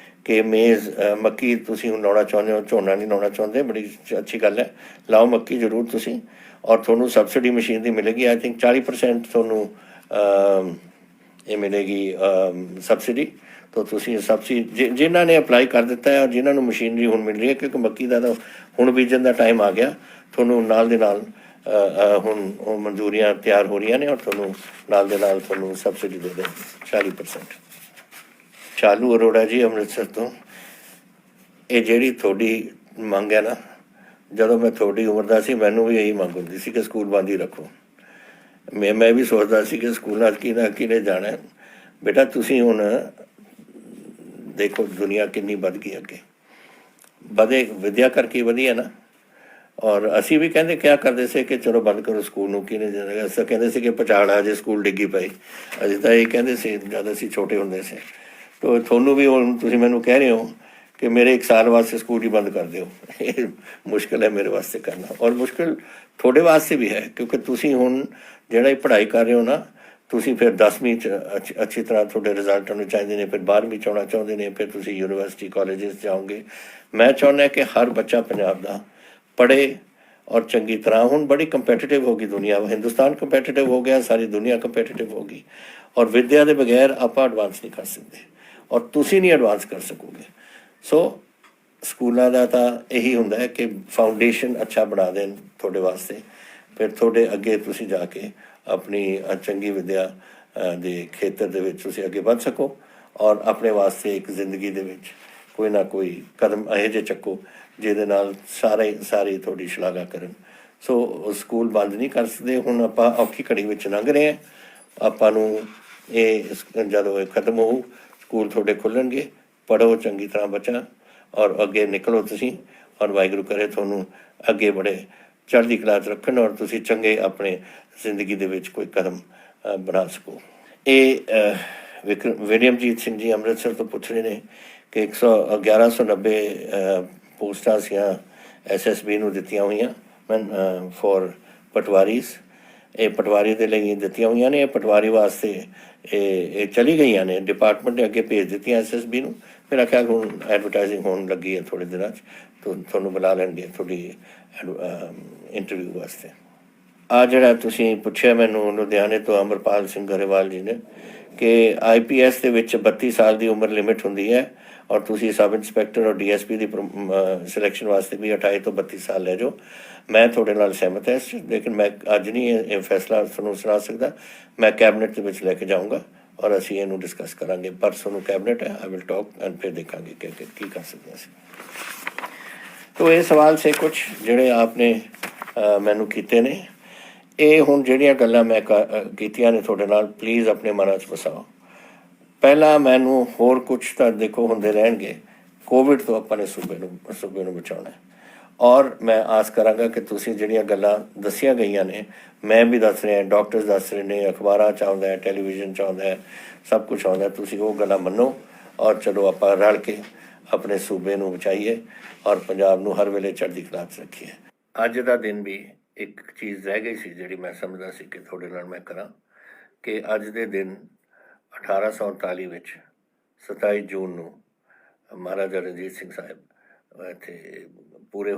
ਕਿ ਮੇਜ਼ ਮੱਕੀ ਤੁਸੀਂ ਹੁਣ ਲਾਉਣਾ ਚਾਹੁੰਦੇ ਹੋ, ਝੋਨਾ ਨਹੀਂ ਲਾਉਣਾ ਚਾਹੁੰਦੇ, ਬੜੀ ਅੱਛੀ ਗੱਲ ਹੈ। ਲਾਓ ਮੱਕੀ ਜ਼ਰੂਰ ਤੁਸੀਂ ਔਰ ਤੁਹਾਨੂੰ ਸਬਸਿਡੀ ਮਸ਼ੀਨ ਦੀ ਮਿਲੇਗੀ। ਆਈ ਥਿੰਕ 40% ਤੁਹਾਨੂੰ ਇਹ ਮਿਲੇਗੀ ਸਬਸਿਡੀ। ਤਾਂ ਤੁਸੀਂ ਸਬਸਿਡੀ ਜਿਨ੍ਹਾਂ ਨੇ ਅਪਲਾਈ ਕਰ ਦਿੱਤਾ ਹੈ ਔਰ ਜਿਨ੍ਹਾਂ ਨੂੰ ਮਸ਼ੀਨਰੀ ਹੁਣ ਮਿਲ ਰਹੀ ਹੈ ਕਿਉਂਕਿ ਮੱਕੀ ਦਾ ਤਾਂ ਹੁਣ ਬੀਜਣ ਦਾ ਟਾਈਮ ਆ ਗਿਆ, ਤੁਹਾਨੂੰ ਨਾਲ ਦੇ ਨਾਲ ਹੁਣ ਉਹ ਮਨਜ਼ੂਰੀਆਂ ਤਿਆਰ ਹੋ ਰਹੀਆਂ ਨੇ ਔਰ ਤੁਹਾਨੂੰ ਨਾਲ ਦੇ ਨਾਲ ਤੁਹਾਨੂੰ ਸਬਸਿਡੀ ਦੇ ਦੇ 40%। ਸ਼ਾਲੂ ਅਰੋੜਾ ਜੀ ਅੰਮ੍ਰਿਤਸਰ ਤੋਂ, ਇਹ ਜਿਹੜੀ ਤੁਹਾਡੀ ਮੰਗ ਹੈ ਨਾ, ਜਦੋਂ ਮੈਂ ਤੁਹਾਡੀ ਉਮਰ ਦਾ ਸੀ ਮੈਨੂੰ ਵੀ ਇਹੀ ਮੰਗ ਹੁੰਦੀ ਸੀ ਕਿ ਸਕੂਲ ਬੰਦ ਹੀ ਰੱਖੋ। ਮੈਂ ਵੀ ਸੋਚਦਾ ਸੀ ਕਿ ਸਕੂਲਾਂ 'ਚ ਕਿਹਨੇ ਜਾਣਾ। ਬੇਟਾ ਤੁਸੀਂ ਹੁਣ ਦੇਖੋ ਦੁਨੀਆ ਕਿੰਨੀ ਵੱਧ ਗਈ ਅੱਗੇ, ਵਧੇ ਵਿੱਦਿਆ ਕਰਕੇ ਵਧੀਆ ਨਾ। ਔਰ ਅਸੀਂ ਵੀ ਕਹਿੰਦੇ ਕਿਆ ਕਰਦੇ ਸੀ ਕਿ ਚਲੋ ਬੰਦ ਕਰੋ ਸਕੂਲ ਨੂੰ, ਕਿਹਨੇ ਜਾਣਾ। ਅਸੀਂ ਕਹਿੰਦੇ ਸੀ ਕਿ ਪਚਾੜਾ ਜੇ ਸਕੂਲ ਡਿੱਗੀ ਪਈ, ਅਸੀਂ ਤਾਂ ਇਹ ਕਹਿੰਦੇ ਸੀ ਜਦ ਅਸੀਂ ਛੋਟੇ ਹੁੰਦੇ ਸੀ। ਤੋ ਤੁਹਾਨੂੰ ਵੀ ਹੁਣ ਤੁਸੀਂ ਮੈਨੂੰ ਕਹਿ ਰਹੇ ਹੋ ਕਿ ਮੇਰੇ 1 ਸਾਲ ਵਾਸਤੇ ਸਕੂਲ ਹੀ ਬੰਦ ਕਰ ਦਿਓ। ਇਹ ਮੁਸ਼ਕਿਲ ਹੈ ਮੇਰੇ ਵਾਸਤੇ ਕਰਨਾ ਔਰ ਮੁਸ਼ਕਿਲ ਤੁਹਾਡੇ ਵਾਸਤੇ ਵੀ ਹੈ ਕਿਉਂਕਿ ਤੁਸੀਂ ਹੁਣ ਜਿਹੜਾ ਇਹ ਪੜ੍ਹਾਈ ਕਰ ਰਹੇ ਹੋ ਨਾ, ਤੁਸੀਂ ਫਿਰ 10ਵੀਂ 'ਚ ਅੱਛੀ ਤਰ੍ਹਾਂ ਤੁਹਾਡੇ ਰਿਜ਼ਲਟ ਹੋਣੇ ਚਾਹੀਦੇ ਨੇ, ਫਿਰ 12ਵੀਂ 'ਚ ਆਉਣਾ ਚਾਹੁੰਦੇ ਨੇ, ਫਿਰ ਤੁਸੀਂ ਯੂਨੀਵਰਸਿਟੀ ਕਾਲਜਿਸ ਜਾਓਗੇ। ਮੈਂ ਚਾਹੁੰਦਾ ਕਿ ਹਰ ਬੱਚਾ ਪੰਜਾਬ ਦਾ ਪੜ੍ਹੇ ਔਰ ਚੰਗੀ ਤਰ੍ਹਾਂ। ਹੁਣ ਬੜੀ ਕੰਪੈਟੀਟਿਵ ਹੋ ਗਈ ਦੁਨੀਆ, ਹਿੰਦੁਸਤਾਨ ਕੰਪੈਟੀਟਿਵ ਹੋ ਗਿਆ, ਸਾਰੀ ਦੁਨੀਆ ਕੰਪੈਟੀਟਿਵ ਹੋ ਗਈ ਔਰ ਵਿੱਦਿਆ ਦੇ ਬਗੈਰ ਆਪਾਂ ਐਡਵਾਂਸ ਨਹੀਂ ਕਰ ਸਕਦੇ ਔਰ ਤੁਸੀਂ ਨਹੀਂ ਐਡਵਾਂਸ ਕਰ ਸਕੋਗੇ। ਸੋ ਸਕੂਲਾਂ ਦਾ ਤਾਂ ਇਹੀ ਹੁੰਦਾ ਹੈ ਕਿ ਫਾਊਂਡੇਸ਼ਨ ਅੱਛਾ ਬਣਾ ਦੇਣ ਤੁਹਾਡੇ ਵਾਸਤੇ, ਫਿਰ ਤੁਹਾਡੇ ਅੱਗੇ ਤੁਸੀਂ ਜਾ ਕੇ ਆਪਣੀ ਚੰਗੀ ਵਿੱਦਿਆ ਦੇ ਖੇਤਰ ਦੇ ਵਿੱਚ ਤੁਸੀਂ ਅੱਗੇ ਵੱਧ ਸਕੋ ਔਰ ਆਪਣੇ ਵਾਸਤੇ ਇੱਕ ਜ਼ਿੰਦਗੀ ਦੇ ਵਿੱਚ ਕੋਈ ਨਾ ਕੋਈ ਕਦਮ ਇਹੋ ਜਿਹੇ ਚੱਕੋ ਜਿਹਦੇ ਨਾਲ ਸਾਰੇ ਤੁਹਾਡੀ ਸ਼ਲਾਘਾ ਕਰਨ। ਸੋ ਸਕੂਲ ਬੰਦ ਨਹੀਂ ਕਰ ਸਕਦੇ। ਹੁਣ ਆਪਾਂ ਔਖੀ ਘੜੀ ਵਿੱਚ ਲੰਘ ਰਹੇ ਹਾਂ। ਆਪਾਂ ਨੂੰ ਇਹ ਜਦੋਂ ਇਹ ਖਤਮ ਹੋਊ ਸਕੂਲ ਤੁਹਾਡੇ ਖੁੱਲ੍ਹਣਗੇ, ਪੜ੍ਹੋ ਚੰਗੀ ਤਰ੍ਹਾਂ ਬੱਚਾ ਔਰ ਅੱਗੇ ਨਿਕਲੋ ਤੁਸੀਂ ਔਰ ਵਾਹਿਗੁਰੂ ਕਰੇ ਤੁਹਾਨੂੰ ਅੱਗੇ ਬੜੇ ਚੜ੍ਹਦੀ ਕਲਾ 'ਚ ਰੱਖਣ ਔਰ ਤੁਸੀਂ ਚੰਗੇ ਆਪਣੇ ਜ਼ਿੰਦਗੀ ਦੇ ਵਿੱਚ ਕੋਈ ਕਦਮ ਬਣਾ ਸਕੋ। ਇਹ ਵਿਲੀਅਮਜੀਤ ਸਿੰਘ ਜੀ ਅੰਮ੍ਰਿਤਸਰ ਤੋਂ ਪੁੱਛ ਰਹੇ ਨੇ ਕਿ 1190 ਪੋਸਟਾਂ ਸੀਆਂ SSB ਨੂੰ ਦਿੱਤੀਆਂ ਹੋਈਆਂ ਫੋਰ ਪਟਵਾਰੀਜ਼। ਇਹ ਪਟਵਾਰੀ ਦੇ ਲਈ ਦਿੱਤੀਆਂ ਹੋਈਆਂ ਨੇ। ਇਹ ਪਟਵਾਰੀ ਵਾਸਤੇ ਇਹ ਚਲੀ ਗਈਆਂ ਨੇ, ਡਿਪਾਰਟਮੈਂਟ ਨੇ ਅੱਗੇ ਭੇਜ ਦਿੱਤੀਆਂ SSB ਨੂੰ। ਮੇਰਾ ਖਿਆਲ ਹੁਣ ਐਡਵਰਟਾਈਜ਼ਿੰਗ ਹੋਣ ਲੱਗੀ ਹੈ ਥੋੜ੍ਹੇ ਦਿਨਾਂ 'ਚ, ਤੁਹਾਨੂੰ ਬੁਲਾ ਲੈਣਗੇ ਤੁਹਾਡੀ ਇੰਟਰਵਿਊ ਵਾਸਤੇ। ਆ ਜਿਹੜਾ ਤੁਸੀਂ ਪੁੱਛਿਆ ਮੈਨੂੰ ਲੁਧਿਆਣੇ ਤੋਂ ਅਮਰਪਾਲ ਸਿੰਘ ਗਰੇਵਾਲ ਜੀ ਨੇ ਕਿ IPS ਦੇ ਵਿੱਚ 32 ਸਾਲ ਦੀ ਉਮਰ ਲਿਮਿਟ ਹੁੰਦੀ ਹੈ ਔਰ ਤੁਸੀਂ ਸਬ ਇੰਸਪੈਕਟਰ ਔਰ DSP ਦੀ ਸਿਲੈਕਸ਼ਨ ਵਾਸਤੇ ਵੀ 28 ਤੋਂ 32 ਸਾਲ ਲੈ ਜਾਓ। ਮੈਂ ਤੁਹਾਡੇ ਨਾਲ ਸਹਿਮਤ ਹੈ, ਲੇਕਿਨ ਮੈਂ ਅੱਜ ਨਹੀਂ ਇਹ ਫੈਸਲਾ ਤੁਹਾਨੂੰ ਸੁਣਾ ਸਕਦਾ। ਮੈਂ ਕੈਬਨਿਟ ਦੇ ਵਿੱਚ ਲੈ ਕੇ ਜਾਊਂਗਾ ਔਰ ਅਸੀਂ ਇਹਨੂੰ ਡਿਸਕਸ ਕਰਾਂਗੇ। ਪਰਸੋਂ ਨੂੰ ਕੈਬਨਿਟ ਹੈ, ਆਈ ਵਿਲ ਟਾਕ ਐਂਡ ਫਿਰ ਦੇਖਾਂਗੇ ਕਿ ਕੀ ਕਰ ਸਕਦੇ ਅਸੀਂ। ਤੋ ਇਹ ਸਵਾਲ ਸੇ ਕੁਛ ਜਿਹੜੇ ਆਪਨੇ ਮੈਨੂੰ ਕੀਤੇ ਨੇ। ਇਹ ਹੁਣ ਜਿਹੜੀਆਂ ਗੱਲਾਂ ਮੈਂ ਕੀਤੀਆਂ ਨੇ ਤੁਹਾਡੇ ਨਾਲ, ਪਲੀਜ਼ ਆਪਣੇ ਮਨਾਂ 'ਚ ਵਸਾਓ। ਪਹਿਲਾਂ ਮੈਨੂੰ ਹੋਰ ਕੁਛ ਤਾਂ ਦੇਖੋ ਹੁੰਦੇ ਰਹਿਣਗੇ। ਕੋਵਿਡ ਤੋਂ ਆਪਾਂ ਨੇ ਸੂਬੇ ਨੂੰ ਬਚਾਉਣਾ ਔਰ ਮੈਂ ਆਸ ਕਰਾਂਗਾ ਕਿ ਤੁਸੀਂ ਜਿਹੜੀਆਂ ਗੱਲਾਂ ਦੱਸੀਆਂ ਗਈਆਂ ਨੇ, ਮੈਂ ਵੀ ਦੱਸ ਰਿਹਾ, ਡਾਕਟਰਸ ਦੱਸ ਰਹੇ ਨੇ, ਅਖਬਾਰਾਂ 'ਚ ਆਉਂਦਾ ਹੈ, ਟੈਲੀਵਿਜ਼ਨ 'ਚ ਆਉਂਦਾ ਹੈ, ਸਭ ਕੁਛ ਆਉਂਦਾ, ਤੁਸੀਂ ਉਹ ਗੱਲਾਂ ਮੰਨੋ ਔਰ ਚਲੋ ਆਪਾਂ ਰਲ ਕੇ ਆਪਣੇ ਸੂਬੇ ਨੂੰ ਬਚਾਈਏ ਔਰ ਪੰਜਾਬ ਨੂੰ ਹਰ ਵੇਲੇ ਚੜ੍ਹਦੀ ਕਲਾ 'ਚ ਰੱਖੀਏ। ਅੱਜ ਦਾ ਦਿਨ ਵੀ ਇੱਕ ਚੀਜ਼ ਰਹਿ ਗਈ ਸੀ ਜਿਹੜੀ ਮੈਂ ਸਮਝਦਾ ਸੀ ਕਿ ਤੁਹਾਡੇ ਨਾਲ ਮੈਂ ਕਰਾਂ ਕਿ ਅੱਜ ਦੇ ਦਿਨ 1839 ਵਿੱਚ 27 ਜੂਨ ਨੂੰ ਮਹਾਰਾਜਾ ਰਣਜੀਤ ਸਿੰਘ ਸਾਹਿਬ ਇੱਥੇ ਪੂਰੇ